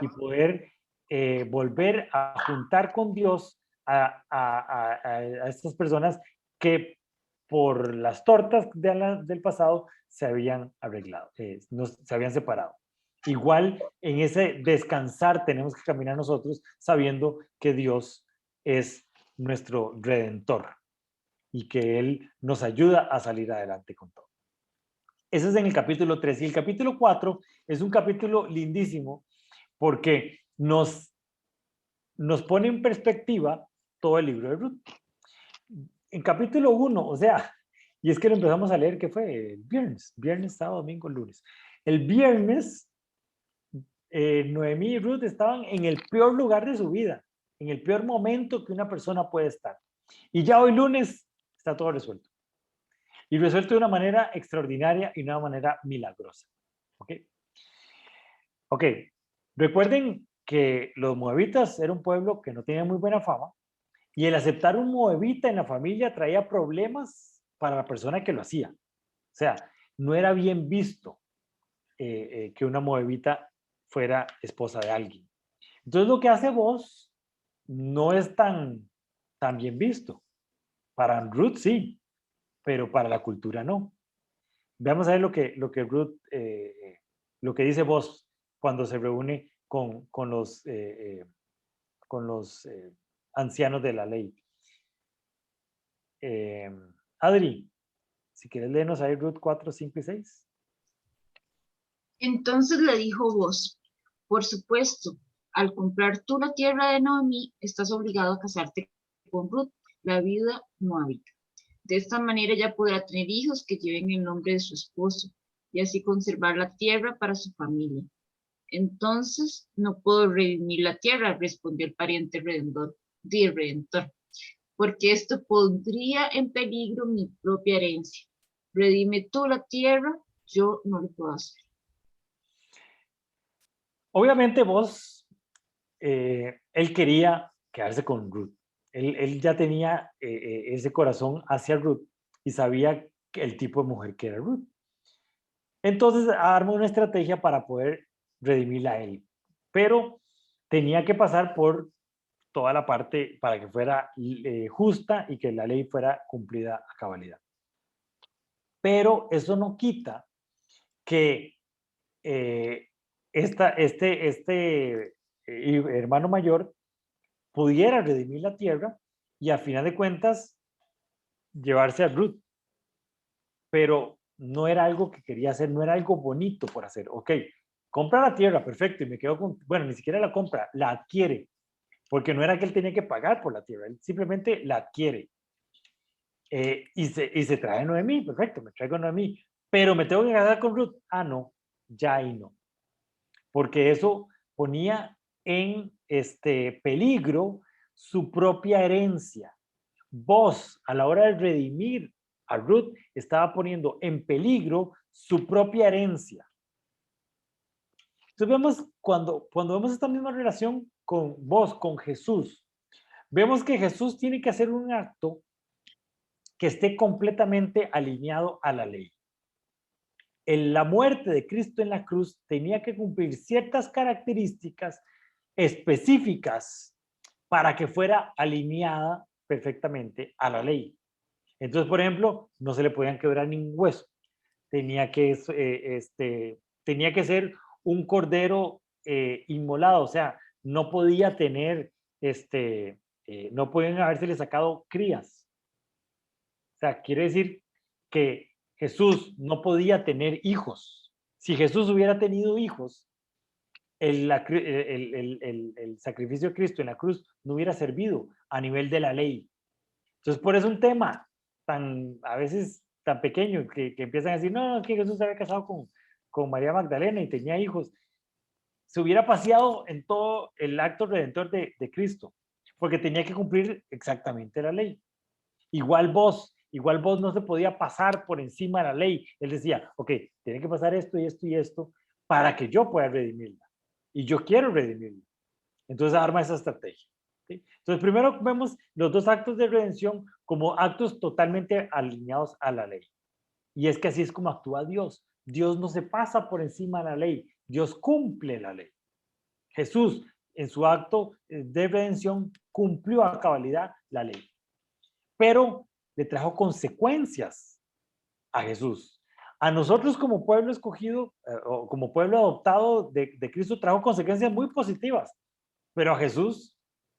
y poder volver a juntar con Dios a estas personas que por las tortas del pasado se habían arreglado, se habían separado. Igual en ese descansar tenemos que caminar nosotros sabiendo que Dios es nuestro redentor y que Él nos ayuda a salir adelante con todo. Ese es en el capítulo 3. Y el capítulo 4 es un capítulo lindísimo porque nos pone en perspectiva todo el libro de Ruth. En capítulo 1, o sea, y es que lo empezamos a leer, ¿qué fue? El viernes, sábado, domingo, lunes. El viernes, Noemí y Ruth estaban en el peor lugar de su vida, en el peor momento que una persona puede estar. Y ya hoy lunes está todo resuelto. Y resuelto de una manera extraordinaria y de una manera milagrosa. ¿Ok? Ok. Recuerden que los moabitas era un pueblo que no tenía muy buena fama y el aceptar un moabita en la familia traía problemas para la persona que lo hacía. O sea, no era bien visto que una moabita fuera esposa de alguien. Entonces lo que hace Boaz no es tan bien visto. Para Ruth sí, pero para la cultura no. Veamos a ver lo que Ruth, lo que dice Boaz cuando se reúne con los ancianos de la ley. Adri, si quieres léenos ahí Ruth 4, 5 y 6. Entonces le dijo Boaz: por supuesto, al comprar tú la tierra de Noemí, estás obligado a casarte con Ruth, la viuda moabita. De esta manera ella podrá tener hijos que lleven el nombre de su esposo y así conservar la tierra para su familia. Entonces no puedo redimir la tierra, respondió el pariente redentor, porque esto pondría en peligro mi propia herencia. Redime tú la tierra, yo no lo puedo hacer. Obviamente vos, él quería quedarse con Ruth. Él ya tenía ese corazón hacia Ruth y sabía el tipo de mujer que era Ruth. Entonces armó una estrategia para poder redimirla a él. Pero tenía que pasar por toda la parte para que fuera justa y que la ley fuera cumplida a cabalidad. Pero eso no quita que este hermano mayor pudiera redimir la tierra y a final de cuentas llevarse a Ruth. Pero no era algo que quería hacer, no era algo bonito por hacer. Ok, compra la tierra, perfecto, y me quedo con, bueno, ni siquiera la compra, la adquiere, porque no era que él tenía que pagar por la tierra, él simplemente la adquiere. Y se trae Noemí, perfecto, me traigo Noemí, pero me tengo que casar con Ruth. Ah, no, ya ahí no. Porque eso ponía en peligro su propia herencia. Vos, a la hora de redimir a Ruth, estaba poniendo en peligro su propia herencia. Entonces vemos, cuando vemos esta misma relación con vos, con Jesús, vemos que Jesús tiene que hacer un acto que esté completamente alineado a la ley. La muerte de Cristo en la cruz tenía que cumplir ciertas características específicas para que fuera alineada perfectamente a la ley. Entonces, por ejemplo, no se le podían quebrar ningún hueso. Tenía que ser un cordero inmolado, o sea, no podía tener, no podían habérsele sacado crías. O sea, quiere decir que Jesús no podía tener hijos. Si Jesús hubiera tenido hijos, el sacrificio de Cristo en la cruz no hubiera servido a nivel de la ley. Entonces, por eso un tema a veces tan pequeño que empiezan a decir, no, que Jesús se había casado con María Magdalena y tenía hijos, se hubiera paseado en todo el acto redentor de Cristo, porque tenía que cumplir exactamente la ley. Igual vos no se podía pasar por encima de la ley. Él decía, ok, tiene que pasar esto y esto y esto para que yo pueda redimirla. Y yo quiero redimirla. Entonces arma esa estrategia. ¿Sí? Entonces primero vemos los dos actos de redención como actos totalmente alineados a la ley. Y es que así es como actúa Dios. Dios no se pasa por encima de la ley. Dios cumple la ley. Jesús, en su acto de redención, cumplió a cabalidad la ley. Pero le trajo consecuencias a Jesús. A nosotros como pueblo escogido, o como pueblo adoptado de Cristo, trajo consecuencias muy positivas, pero a Jesús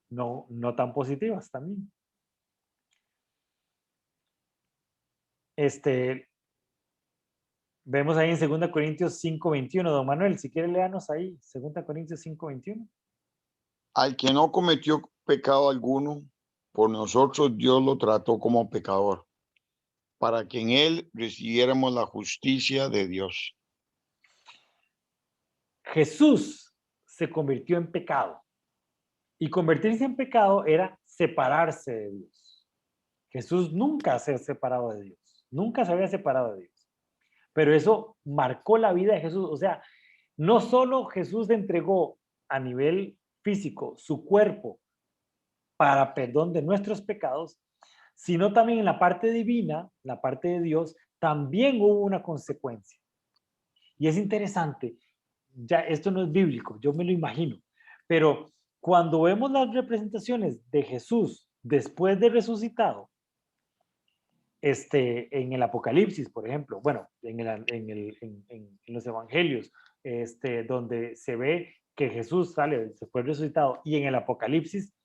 no tan positivas también. Vemos ahí en 2 Corintios 5:21. Don Manuel, si quiere léanos ahí, 2 Corintios 5:21. Al que no cometió pecado alguno, por nosotros Dios lo trató como pecador, para que en él recibiéramos la justicia de Dios. Jesús se convirtió en pecado. Y convertirse en pecado era separarse de Dios. Jesús nunca se ha separado de Dios. Nunca se había separado de Dios. Pero eso marcó la vida de Jesús. O sea, no solo Jesús entregó a nivel físico su cuerpo para perdón de nuestros pecados, sino también en la parte divina, la parte de Dios, también hubo una consecuencia. Y es interesante, ya esto no es bíblico, yo me lo imagino, pero cuando vemos las representaciones de Jesús después de resucitado, en el Apocalipsis, por ejemplo, bueno, en los evangelios, donde se ve que Jesús sale después resucitado, y en el Apocalipsis,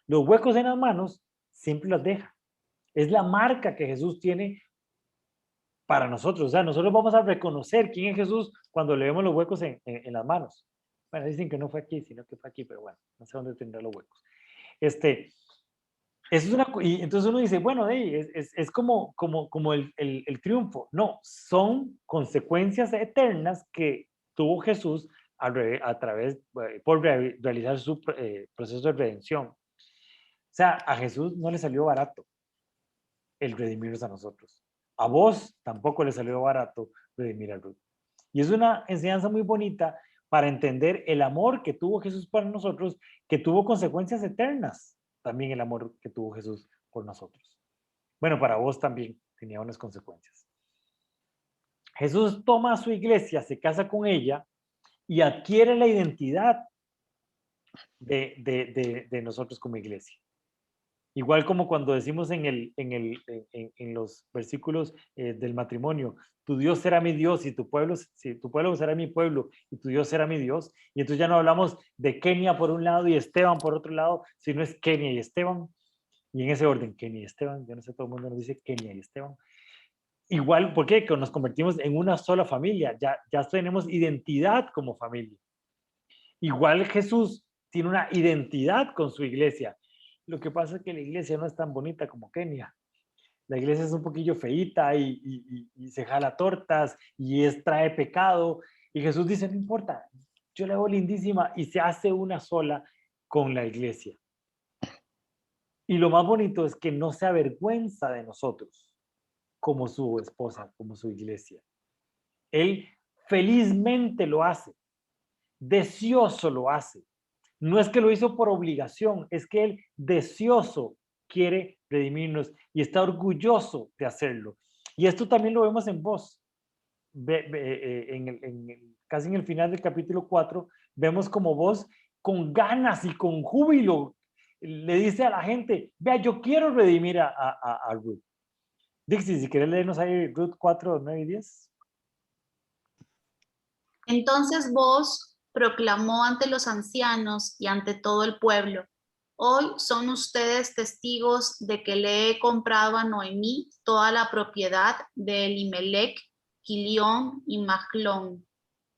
los huecos en las manos siempre los deja. Es la marca que Jesús tiene para nosotros. O sea, nosotros vamos a reconocer quién es Jesús cuando le vemos los huecos en las manos. Bueno, dicen que no fue aquí, sino que fue aquí, pero bueno, no sé dónde tendrá los huecos. Eso es y entonces uno dice, bueno, es como el triunfo. No, son consecuencias eternas que tuvo Jesús a través, por realizar su proceso de redención. O sea, a Jesús no le salió barato el redimirnos a nosotros. A vos tampoco le salió barato redimir a Ruth. Y es una enseñanza muy bonita para entender el amor que tuvo Jesús para nosotros, que tuvo consecuencias eternas. También el amor que tuvo Jesús por nosotros. Bueno, para vos también tenía unas consecuencias. Jesús toma a su iglesia, se casa con ella y adquiere la identidad de nosotros como iglesia. Igual como cuando decimos en los versículos del matrimonio, tu Dios será mi Dios y tu pueblo será mi pueblo y tu Dios será mi Dios. Y entonces ya no hablamos de Kenia por un lado y Esteban por otro lado, sino es Kenia y Esteban. Y en ese orden, Kenia y Esteban, yo no sé, todo el mundo nos dice Kenia y Esteban. Igual, ¿por qué? Que nos convertimos en una sola familia, ya tenemos identidad como familia. Igual Jesús tiene una identidad con su iglesia. Lo que pasa es que la iglesia no es tan bonita como Kenia. La iglesia es un poquillo feíta y se jala tortas y trae pecado. Y Jesús dice, no importa, yo la hago lindísima, y se hace una sola con la iglesia. Y lo más bonito es que no se avergüenza de nosotros como su esposa, como su iglesia. Él felizmente lo hace, deseoso lo hace. No es que lo hizo por obligación, es que él deseoso quiere redimirnos y está orgulloso de hacerlo. Y esto también lo vemos en vos. Casi en el final del capítulo 4, vemos como vos con ganas y con júbilo le dice a la gente, vea, yo quiero redimir a Ruth. Dixie, si quieres leernos ahí Ruth 4, 9 y 10. Entonces Booz proclamó ante los ancianos y ante todo el pueblo: hoy son ustedes testigos de que le he comprado a Noemí toda la propiedad de Elimelech, Quilión y Mahlón,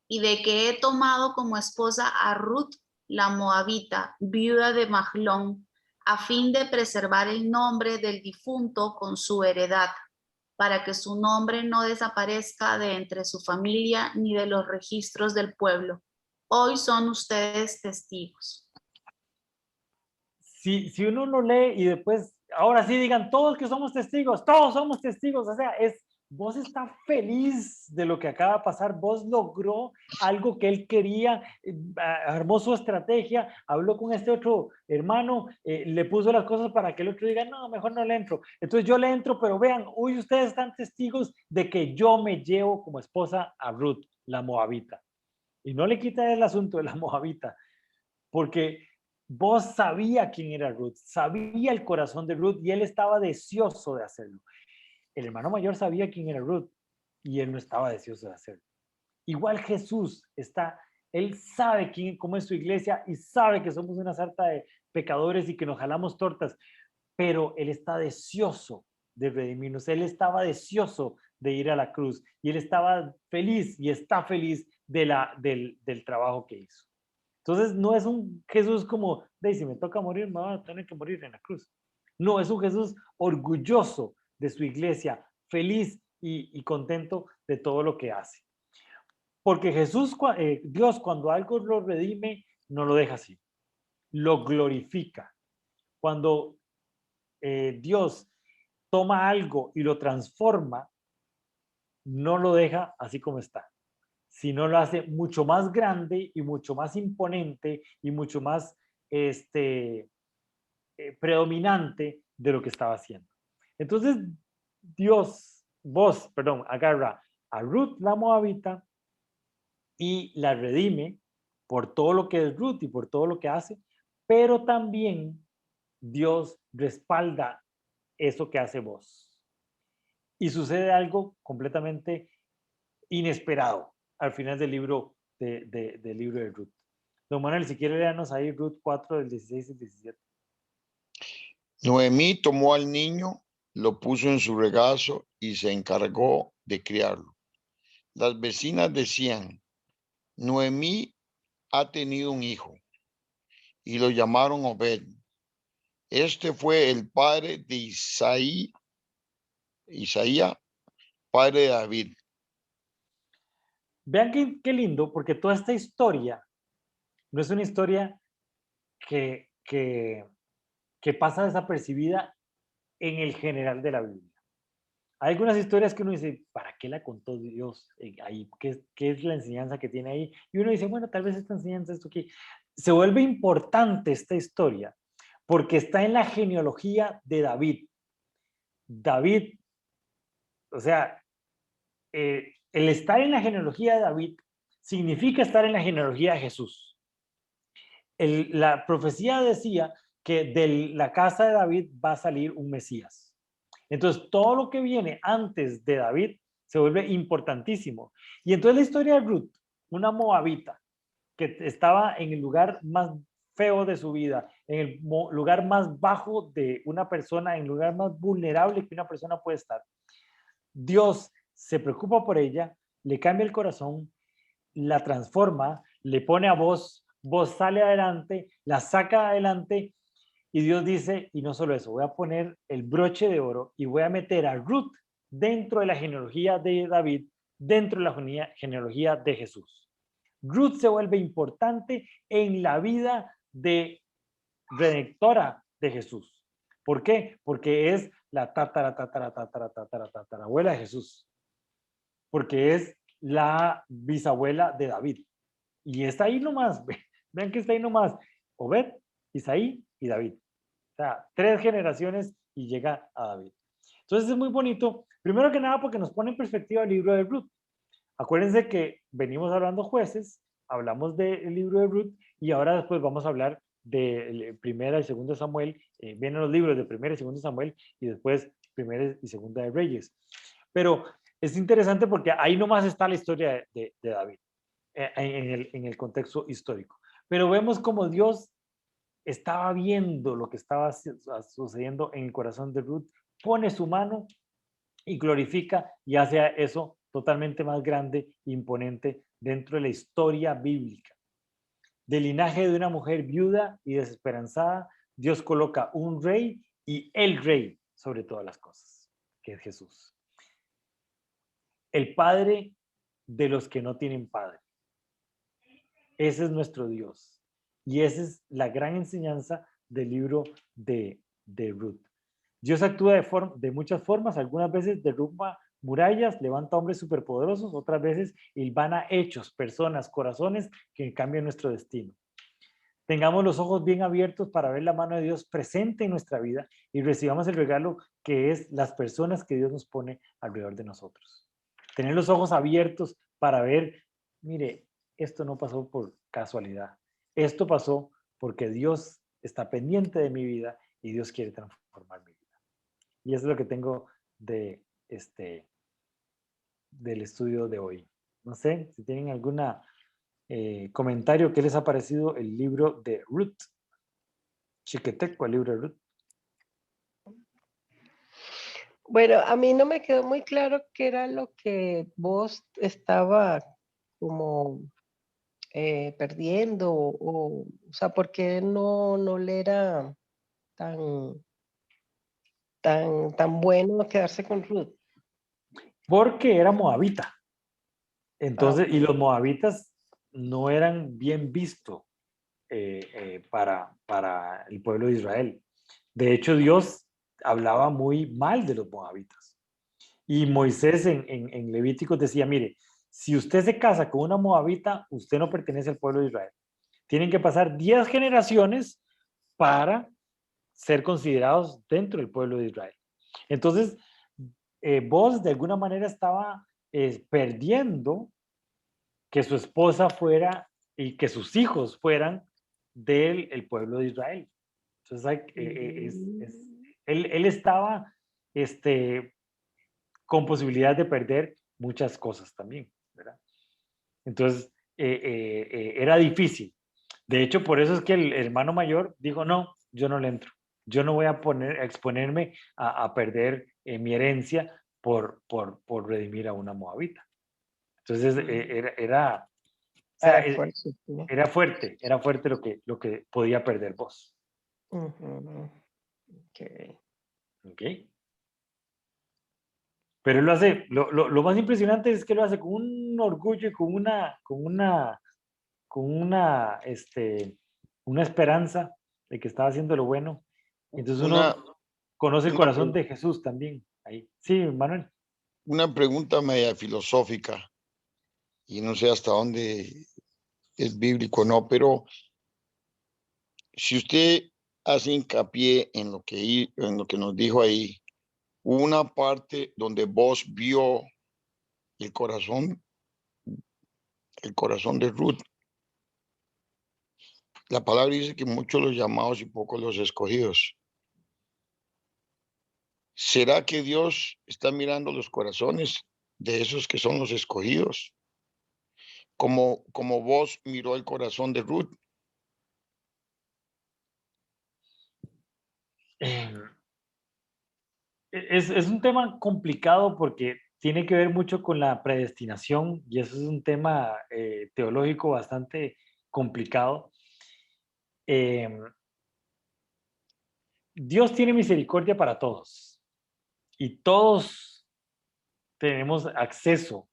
y de que he tomado como esposa a Ruth, la moabita, viuda de Mahlón, a fin de preservar el nombre del difunto con su heredad, para que su nombre no desaparezca de entre su familia ni de los registros del pueblo. Hoy son ustedes testigos. Si uno lo lee y después, ahora sí digan todos que somos testigos, o sea, vos estás feliz de lo que acaba de pasar, vos logró algo que él quería, armó su estrategia, habló con este otro hermano, le puso las cosas para que el otro diga, no, mejor no le entro. Entonces yo le entro, pero vean, hoy ustedes están testigos de que yo me llevo como esposa a Ruth, la moabita. Y no le quita el asunto de la moabita, porque vos sabía quién era Ruth, sabía el corazón de Ruth y él estaba deseoso de hacerlo. El hermano mayor sabía quién era Ruth y él no estaba deseoso de hacerlo. Igual Jesús él sabe cómo es su iglesia y sabe que somos una sarta de pecadores y que nos jalamos tortas, pero él está deseoso de redimirnos, él estaba deseoso de ir a la cruz y él estaba feliz y está feliz del trabajo que hizo. Entonces no es un Jesús como, si me toca morir, me voy a tener que morir en la cruz. No, es un Jesús orgulloso de su iglesia, feliz y contento de todo lo que hace. Porque Dios cuando algo lo redime, no lo deja así, lo glorifica. Cuando Dios toma algo y lo transforma, no lo deja así como está, sino lo hace mucho más grande y mucho más imponente y mucho más predominante de lo que estaba haciendo. Entonces, vos, agarra a Ruth la moabita y la redime por todo lo que es Ruth y por todo lo que hace, pero también Dios respalda eso que hace vos. Y sucede algo completamente inesperado al final del libro del libro de Ruth. Don Manuel, si quiere léanos ahí Ruth 4 del 16 al 17. Noemí tomó al niño, lo puso en su regazo y se encargó de criarlo. Las vecinas decían, Noemí ha tenido un hijo, y lo llamaron Obed. Este fue el padre de Isaías, padre de David. Vean qué lindo, porque toda esta historia no es una historia que pasa desapercibida en el general de la Biblia. Hay algunas historias que uno dice, ¿para qué la contó Dios ahí? ¿Qué es la enseñanza que tiene ahí? Y uno dice, bueno, tal vez esta enseñanza, esto aquí. Se vuelve importante esta historia porque está en la genealogía de David. David, o sea, el estar en la genealogía de David significa estar en la genealogía de Jesús. La profecía decía que de la casa de David va a salir un Mesías. Entonces, todo lo que viene antes de David se vuelve importantísimo. Y entonces la historia de Ruth, una moabita, que estaba en el lugar más feo de su vida, en el lugar más bajo de una persona, en el lugar más vulnerable que una persona puede estar. Dios se preocupa por ella, le cambia el corazón, la transforma, le pone a voz sale adelante, la saca adelante. Y Dios dice, y no solo eso, voy a poner el broche de oro y voy a meter a Ruth dentro de la genealogía de David, dentro de la genealogía de Jesús. Ruth se vuelve importante en la vida de redentora de Jesús. ¿Por qué? Porque es la tatarabuela de Jesús. Porque es la bisabuela de David. Y está ahí nomás, vean que está ahí nomás. Obed, Isaí y David. O sea, 3 generaciones y llega a David. Entonces es muy bonito, primero que nada porque nos pone en perspectiva el libro de Ruth. Acuérdense que venimos hablando jueces, hablamos del libro de Ruth y ahora después vamos a hablar de primera y segunda Samuel. Vienen los libros de primera y segunda Samuel y después primera y segunda de Reyes. Pero es interesante porque ahí nomás está la historia de David en el contexto histórico. Pero vemos como Dios estaba viendo lo que estaba sucediendo en el corazón de Ruth, pone su mano y glorifica y hace eso totalmente más grande e imponente dentro de la historia bíblica. Del linaje de una mujer viuda y desesperanzada, Dios coloca un rey y el rey sobre todas las cosas, que es Jesús. El padre de los que no tienen padre. Ese es nuestro Dios. Y esa es la gran enseñanza del libro de Ruth. Dios actúa de muchas formas, algunas veces derrumba murallas, levanta hombres superpoderosos, otras veces hilvana hechos, personas, corazones que cambian nuestro destino. Tengamos los ojos bien abiertos para ver la mano de Dios presente en nuestra vida y recibamos el regalo que es las personas que Dios nos pone alrededor de nosotros. Tener los ojos abiertos para ver, mire, esto no pasó por casualidad. Esto pasó porque Dios está pendiente de mi vida y Dios quiere transformar mi vida. Y eso es lo que tengo del estudio de hoy. No sé si tienen algún comentario. ¿Qué les ha parecido el libro de Ruth? Chiqueteco, el libro de Ruth. Bueno, a mí no me quedó muy claro qué era lo que vos estaba como perdiendo o sea, ¿por qué no le era tan bueno quedarse con Ruth? Porque era moabita. Entonces, y los moabitas no eran bien vistos para el pueblo de Israel. De hecho, Dios hablaba muy mal de los moabitas. Y Moisés en Levíticos decía, mire, si usted se casa con una moabita, usted no pertenece al pueblo de Israel. Tienen que pasar 10 generaciones para ser considerados dentro del pueblo de Israel. Entonces, Boaz de alguna manera estaba perdiendo que su esposa fuera y que sus hijos fueran del el pueblo de Israel. Entonces, él estaba con posibilidad de perder muchas cosas también, ¿verdad? Entonces, era difícil. De hecho, por eso es que el hermano mayor dijo, no, yo no le entro. Yo no voy a exponerme a perder mi herencia por redimir a una moabita. Entonces, era fuerte lo que podía perder vos. Okay. ¿Ok? Pero él lo hace, lo más impresionante es que lo hace con un orgullo y con una esperanza de que estaba haciendo lo bueno. Entonces uno conoce el corazón de Jesús también. Ahí. Sí, Manuel. Una pregunta media filosófica, y no sé hasta dónde es bíblico o no, pero si usted hace hincapié en lo que nos dijo ahí, hubo una parte donde vos vio el corazón de Ruth. La palabra dice que muchos los llamados y pocos los escogidos. ¿Será que Dios está mirando los corazones de esos que son los escogidos? Como vos miró el corazón de Ruth. Es un tema complicado porque tiene que ver mucho con la predestinación y eso es un tema teológico bastante complicado. Dios tiene misericordia para todos y todos tenemos acceso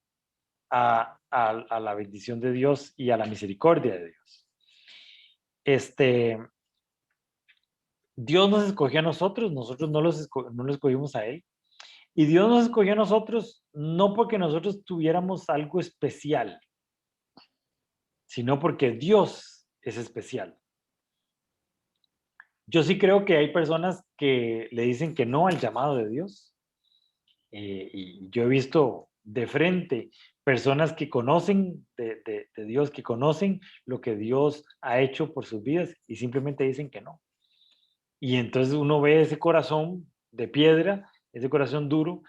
a la bendición de Dios y a la misericordia de Dios. Dios nos escogió a nosotros no lo escogimos a Él. Y Dios nos escogió a nosotros no porque nosotros tuviéramos algo especial, sino porque Dios es especial. Yo sí creo que hay personas que le dicen que no al llamado de Dios. Y yo he visto de frente personas que conocen de Dios, que conocen lo que Dios ha hecho por sus vidas y simplemente dicen que no. Y entonces uno ve ese corazón de piedra, ese corazón duro,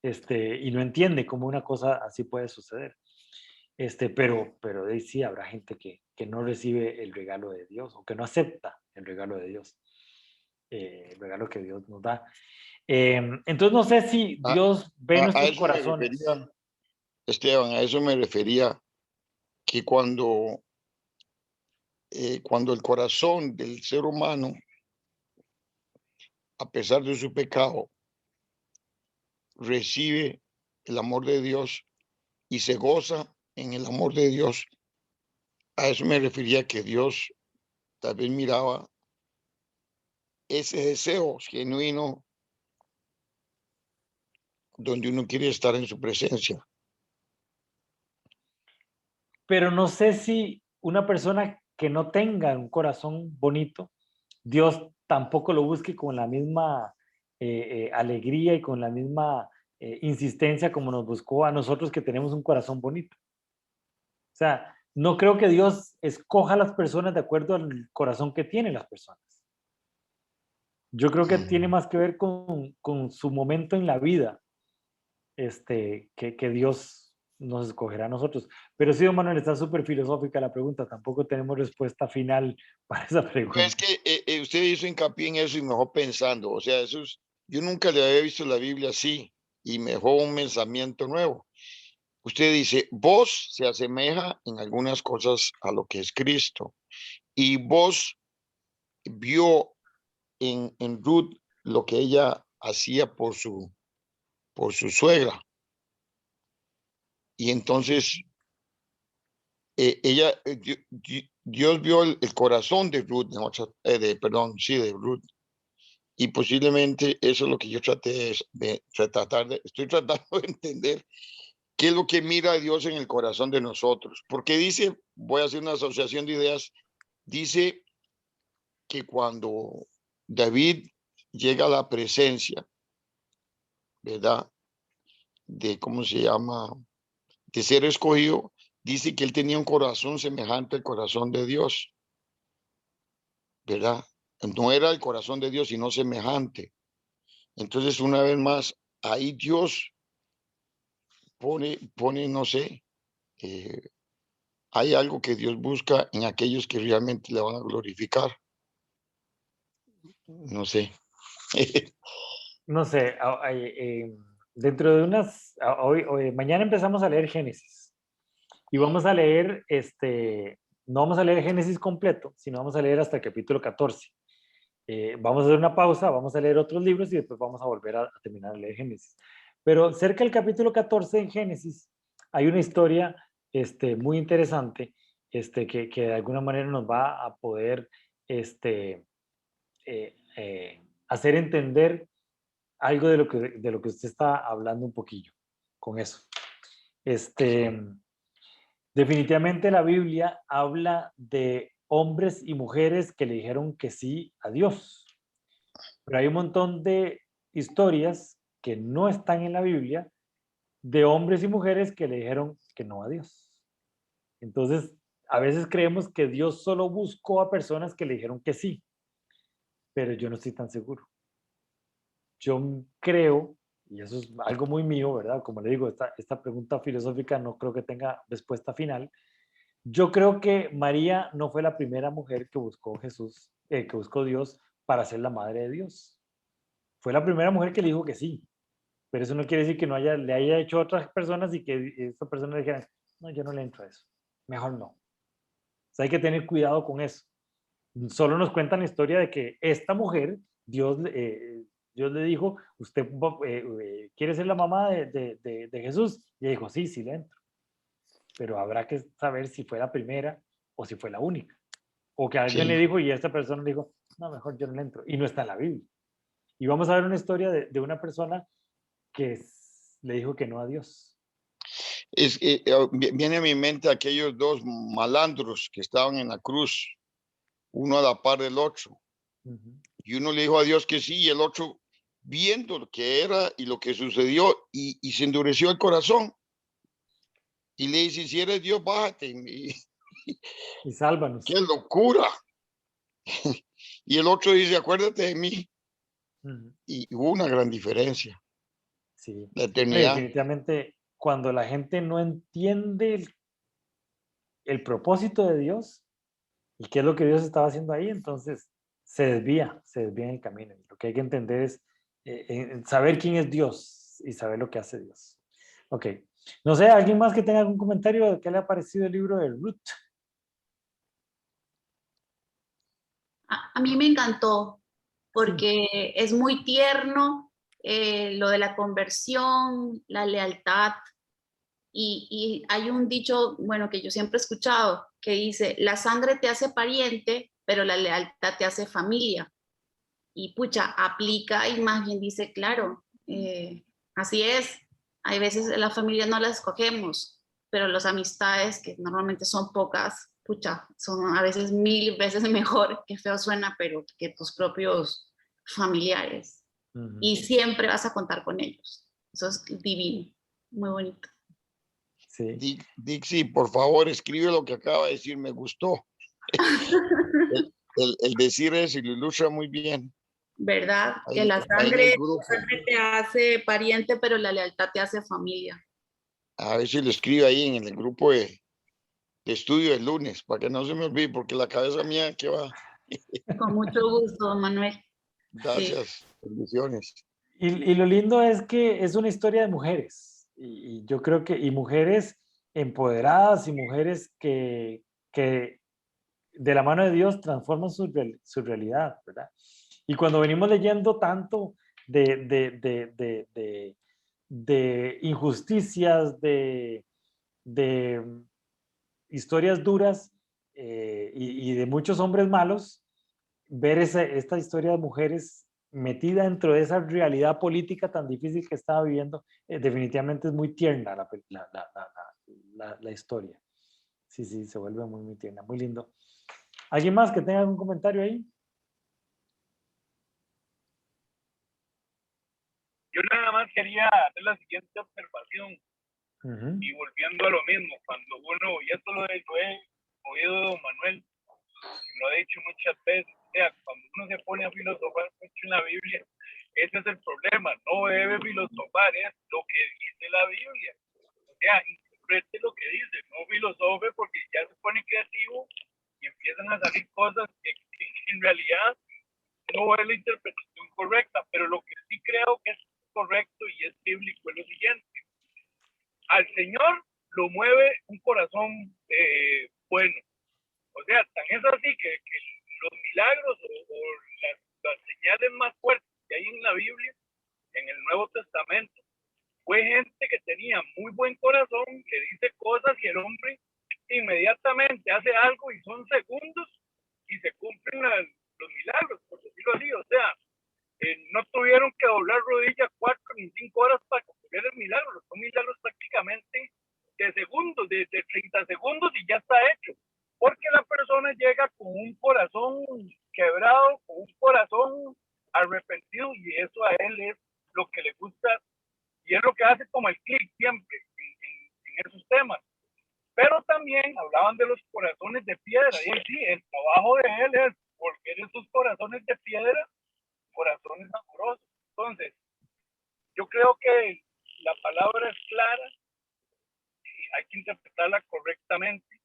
y no entiende cómo una cosa así puede suceder. Pero sí habrá gente que no recibe el regalo de Dios o que no acepta el regalo de Dios, el regalo que Dios nos da. Entonces no sé si Dios ve nuestros corazones. Esteban, a eso me refería, que cuando el corazón del ser humano, a pesar de su pecado, recibe el amor de Dios y se goza en el amor de Dios, a eso me refería, que Dios tal vez miraba ese deseo genuino donde uno quiere estar en su presencia. Pero no sé si una persona que no tenga un corazón bonito, Dios tampoco lo busque con la misma alegría y con la misma insistencia como nos buscó a nosotros que tenemos un corazón bonito. O sea, no creo que Dios escoja a las personas de acuerdo al corazón que tienen las personas. Yo creo que tiene más que ver con su momento en la vida, que Dios nos escogerá a nosotros. Pero sí, don Manuel, está súper filosófica la pregunta. Tampoco tenemos respuesta final para esa pregunta. Es que usted hizo hincapié en eso y me dejó pensando. O sea, yo nunca le había visto la Biblia así y me dejó un pensamiento nuevo. Usted dice, vos se asemeja en algunas cosas a lo que es Cristo. Y vos vio en Ruth lo que ella hacía por su suegra. Y entonces Dios vio el corazón de Ruth, de Ruth. Y posiblemente eso es lo que yo estoy tratando de entender. ¿Qué es lo que mira Dios en el corazón de nosotros? Porque dice, voy a hacer una asociación de ideas, dice que cuando David llega a la presencia ¿verdad? De, ¿cómo se llama? De ser escogido, dice que él tenía un corazón semejante al corazón de Dios, ¿verdad? No era el corazón de Dios, sino semejante. Entonces, una vez más, ahí Dios pone, no sé, hay algo que Dios busca en aquellos que realmente le van a glorificar. No sé. No sé, dentro de mañana empezamos a leer Génesis y vamos a leer, no vamos a leer Génesis completo, sino vamos a leer hasta el capítulo 14. Vamos a hacer una pausa, vamos a leer otros libros y después vamos a volver a terminar de leer Génesis. Pero cerca del capítulo 14 en Génesis hay una historia muy interesante que de alguna manera nos va a poder hacer entender algo de lo que usted está hablando un poquillo con eso. Definitivamente la Biblia habla de hombres y mujeres que le dijeron que sí a Dios. Pero hay un montón de historias que no están en la Biblia de hombres y mujeres que le dijeron que no a Dios. Entonces, a veces creemos que Dios solo buscó a personas que le dijeron que sí, pero yo no estoy tan seguro. Yo creo, y eso es algo muy mío, ¿verdad? Como le digo, esta pregunta filosófica no creo que tenga respuesta final. Yo creo que María no fue la primera mujer que buscó Jesús, que buscó Dios para ser la madre de Dios. Fue la primera mujer que le dijo que sí, pero eso no quiere decir que no le haya hecho a otras personas y que esta persona le dijera, no, yo no le entro a eso, mejor no. O sea, hay que tener cuidado con eso. Solo nos cuentan la historia de que esta mujer, Dios le dijo, ¿usted quiere ser la mamá de Jesús? Y ella dijo, sí, sí le entro. Pero habrá que saber si fue la primera o si fue la única. O que alguien Sí. le dijo y esta persona le dijo, no, mejor yo no le entro. Y no está en la Biblia. Y vamos a ver una historia de una persona que le dijo que no a Dios. Viene a mi mente aquellos dos malandros que estaban en la cruz, uno a la par del otro. Y uno le dijo a Dios que sí, y el otro, viendo lo que era y lo que sucedió, y se endureció el corazón. Y le dice, si eres Dios, bájate. Y sálvanos. ¡Qué locura! Y el otro dice, acuérdate de mí. Y hubo una gran diferencia. Sí. La eternidad. Definitivamente, cuando la gente no entiende el propósito de Dios y qué es lo que Dios estaba haciendo ahí, entonces se desvía en el camino. Lo que hay que entender es saber quién es Dios y saber lo que hace Dios. Ok. No sé, ¿alguien más que tenga algún comentario de qué le ha parecido el libro de Ruth? A mí me encantó porque es muy tierno lo de la conversión, la lealtad. Y hay un dicho, bueno, que yo siempre he escuchado, que dice, la sangre te hace pariente, pero la lealtad te hace familia. Y pucha, aplica y más bien dice, claro, así es. Hay veces la familia no la escogemos, pero las amistades, que normalmente son pocas, pucha, son a veces 1000 veces mejor, que feo suena, pero que tus propios familiares. Y siempre vas a contar con ellos. Eso es divino, muy bonito. Sí. Dixie, por favor, escribe lo que acaba de decir, me gustó. el decir eso y lo ilustra muy bien. ¿Verdad? Ahí, que la ahí en el sangre grupo. te hace pariente, pero la lealtad te hace familia. A ver si lo escribe ahí en el grupo de estudio el lunes, para que no se me olvide, porque la cabeza mía que va. Con mucho gusto, Manuel. Gracias, Sí. bendiciones. Y lo lindo es que es una historia de mujeres. Y yo creo que, y mujeres empoderadas y mujeres que de la mano de Dios transforman su realidad, ¿verdad? Y cuando venimos leyendo tanto de injusticias, de historias duras y de muchos hombres malos, ver esta historia de mujeres metida dentro de esa realidad política tan difícil que estaba viviendo, definitivamente es muy tierna la historia. Sí, sí, se vuelve muy, muy tierna, muy lindo. ¿Alguien más que tenga algún comentario ahí? Yo nada más más quería hacer la siguiente observación. Ujú. Y volviendo a lo mismo, cuando uno, y esto lo he oído de don Manuel, lo he dicho muchas veces, o sea, cuando uno se pone a filosofar mucho en la Biblia, ese es el problema, no debe filosofar, es lo que dice la Biblia. O sea, interprete lo que dice, no filosofe porque ya se pone creativo y empiezan a salir cosas que en realidad no es la interpretación correcta, pero lo que sí creo que es correcto y es bíblico es lo siguiente. Al Señor lo mueve un corazón bueno. O sea, tan es así que los milagros o las señales más fuertes que hay en la Biblia, en el Nuevo Testamento, fue gente que tenía muy buen corazón, que dice cosas y el hombre inmediatamente hace algo y son segundos y se cumplen los milagros, por decirlo así. O sea, no tuvieron que doblar rodillas 4 ni 5 horas para cumplir el milagro. Son milagros prácticamente de segundos, de 30 segundos y ya está hecho. Porque la persona llega con un corazón quebrado, con un corazón arrepentido y eso a él es lo que le gusta y es lo que hace como el clic siempre en esos temas. Pero también hablaban de los corazones de piedra y sí, el trabajo de él es volver esos corazones de piedra corazones amorosos. Entonces, yo creo que la palabra es clara y hay que interpretarla correctamente,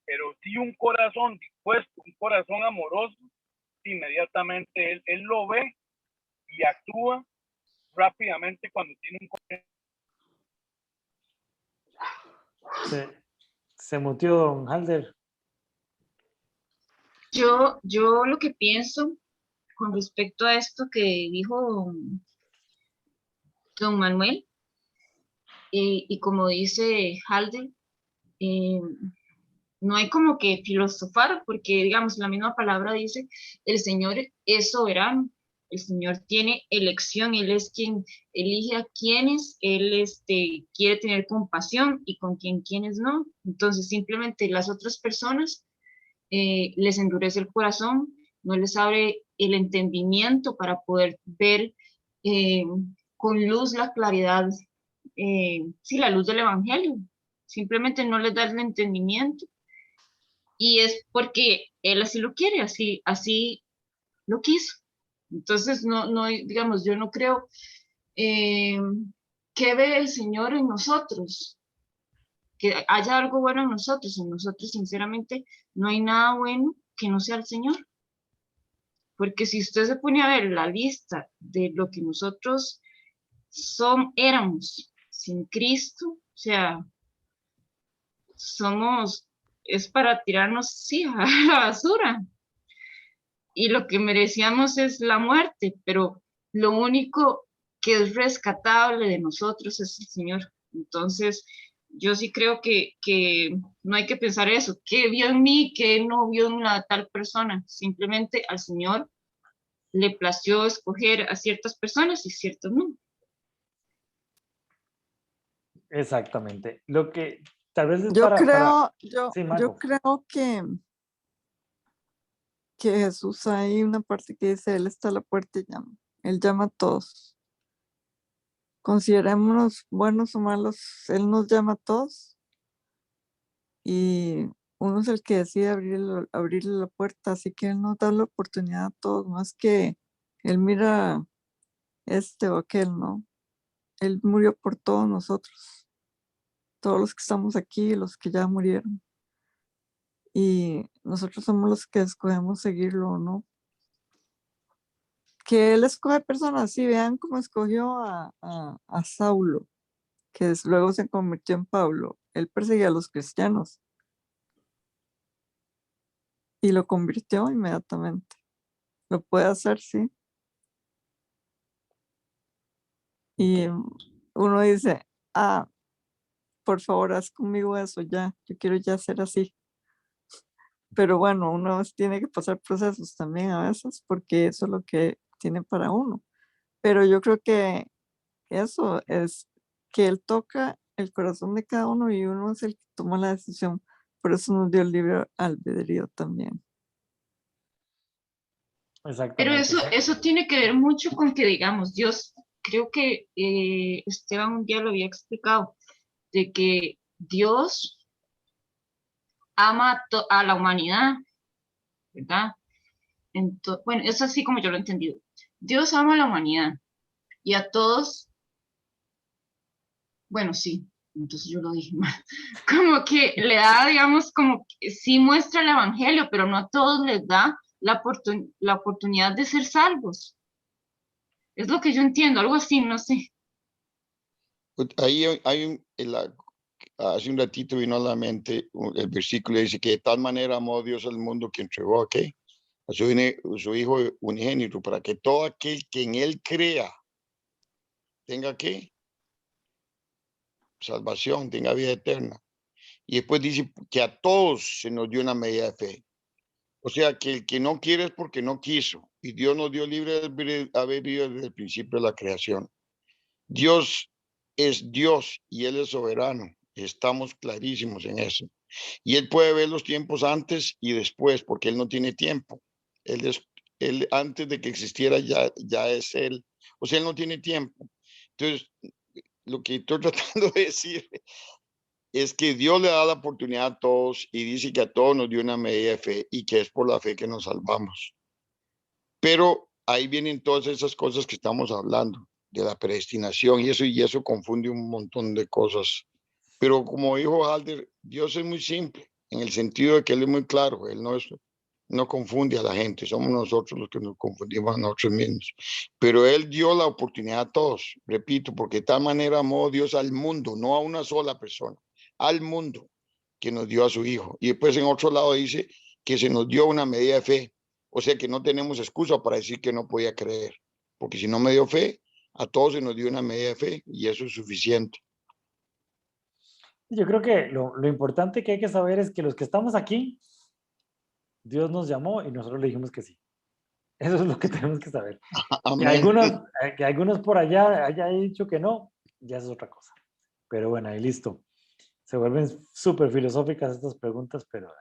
pero si un corazón dispuesto, un corazón amoroso, inmediatamente él lo ve y actúa rápidamente cuando tiene un corazón. Se muteó don Halder. Yo lo que pienso con respecto a esto que dijo don Manuel, y como dice Halder, no hay como que filosofar, porque digamos, la misma palabra dice, el Señor es soberano, el Señor tiene elección, Él es quien elige a quienes Él quiere tener compasión y con quienes no. Entonces simplemente las otras personas les endurece el corazón, no les abre el entendimiento para poder ver con luz la claridad, sí, la luz del Evangelio. Simplemente no les da el entendimiento. Y es porque Él así lo quiere, así lo quiso. Entonces, no, digamos, yo no creo que ve el Señor en nosotros, que haya algo bueno en nosotros. En nosotros, sinceramente, no hay nada bueno que no sea el Señor. Porque si usted se pone a ver la lista de lo que nosotros éramos sin Cristo, o sea, es para tirarnos, sí, a la basura. Y lo que merecíamos es la muerte, pero lo único que es rescatable de nosotros es el Señor. Entonces, yo sí creo que no hay que pensar eso, ¿qué vio en mí, qué no vio en la tal persona? Simplemente al Señor le plació escoger a ciertas personas y ciertas no. Exactamente. Lo que tal vez es Yo Sí, creo que Jesús, hay una parte que dice, Él está a la puerta y llama. Él llama a todos. Considerémonos buenos o malos, Él nos llama a todos y uno es el que decide abrirle la puerta, así que Él nos da la oportunidad a todos, más que Él mira o aquel, ¿no? Él murió por todos nosotros, todos los que estamos aquí, los que ya murieron. Y nosotros somos los que escogemos seguirlo o no. Que Él escoge personas, sí, vean cómo escogió a Saulo, que luego se convirtió en Pablo. Él perseguía a los cristianos y lo convirtió inmediatamente. Lo puede hacer, sí. Y uno dice, por favor, haz conmigo eso ya, yo quiero ya ser así. Pero bueno, uno tiene que pasar procesos también a veces, porque eso es lo que tiene para uno. Pero yo creo que eso es que Él toca el corazón de cada uno y uno es el que toma la decisión. Por eso nos dio el libre albedrío también. Pero eso tiene que ver mucho con que, digamos, Dios creo que Esteban un día lo había explicado, de que Dios ama a la humanidad, ¿verdad? Bueno, es así como yo lo he entendido. Dios ama a la humanidad y a todos, bueno, sí, entonces yo lo dije mal, como que le da, digamos, como que sí muestra el evangelio, pero no a todos les da la oportunidad de ser salvos. Es lo que yo entiendo, algo así, no sé. Ahí hace un ratito vino a la mente el versículo dice que de tal manera amó Dios al mundo que entregó a su Hijo unigénito para que todo aquel que en Él crea tenga salvación, tenga vida eterna. Y después dice que a todos se nos dio una medida de fe. O sea, que el que no quiere es porque no quiso. Y Dios nos dio libre albedrío desde el principio de la creación. Dios es Dios y Él es soberano. Estamos clarísimos en eso. Y Él puede ver los tiempos antes y después, porque Él no tiene tiempo. Él antes de que existiera ya es Él. O sea, Él no tiene tiempo. Entonces, lo que estoy tratando de decir es que Dios le da la oportunidad a todos y dice que a todos nos dio una medida de fe y que es por la fe que nos salvamos. Pero ahí vienen todas esas cosas que estamos hablando, de la predestinación y eso confunde un montón de cosas. Pero como dijo Halder, Dios es muy simple, en el sentido de que Él es muy claro, Él no confunde a la gente, somos nosotros los que nos confundimos a nosotros mismos. Pero Él dio la oportunidad a todos, repito, porque de tal manera amó Dios al mundo, no a una sola persona, al mundo que nos dio a su Hijo. Y después en otro lado dice que se nos dio una medida de fe, o sea que no tenemos excusa para decir que no podía creer, porque si no me dio fe, a todos se nos dio una medida de fe y eso es suficiente. Yo creo que lo importante que hay que saber es que los que estamos aquí, Dios nos llamó y nosotros le dijimos que sí. Eso es lo que tenemos que saber. Amén. Que algunos por allá hayan dicho que no, ya es otra cosa. Pero bueno, ahí listo. Se vuelven súper filosóficas estas preguntas, pero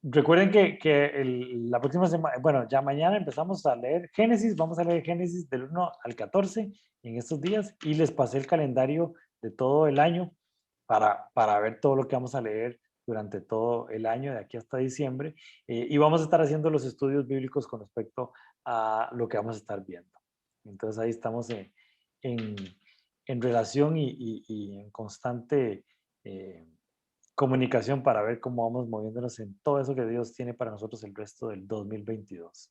recuerden que la próxima semana, bueno, ya mañana empezamos a leer Génesis, vamos a leer Génesis del 1 al 14 en estos días y les pasé el calendario de todo el año para ver todo lo que vamos a leer durante todo el año, de aquí hasta diciembre, y vamos a estar haciendo los estudios bíblicos con respecto a lo que vamos a estar viendo. Entonces ahí estamos en relación y en constante comunicación para ver cómo vamos moviéndonos en todo eso que Dios tiene para nosotros el resto del 2022.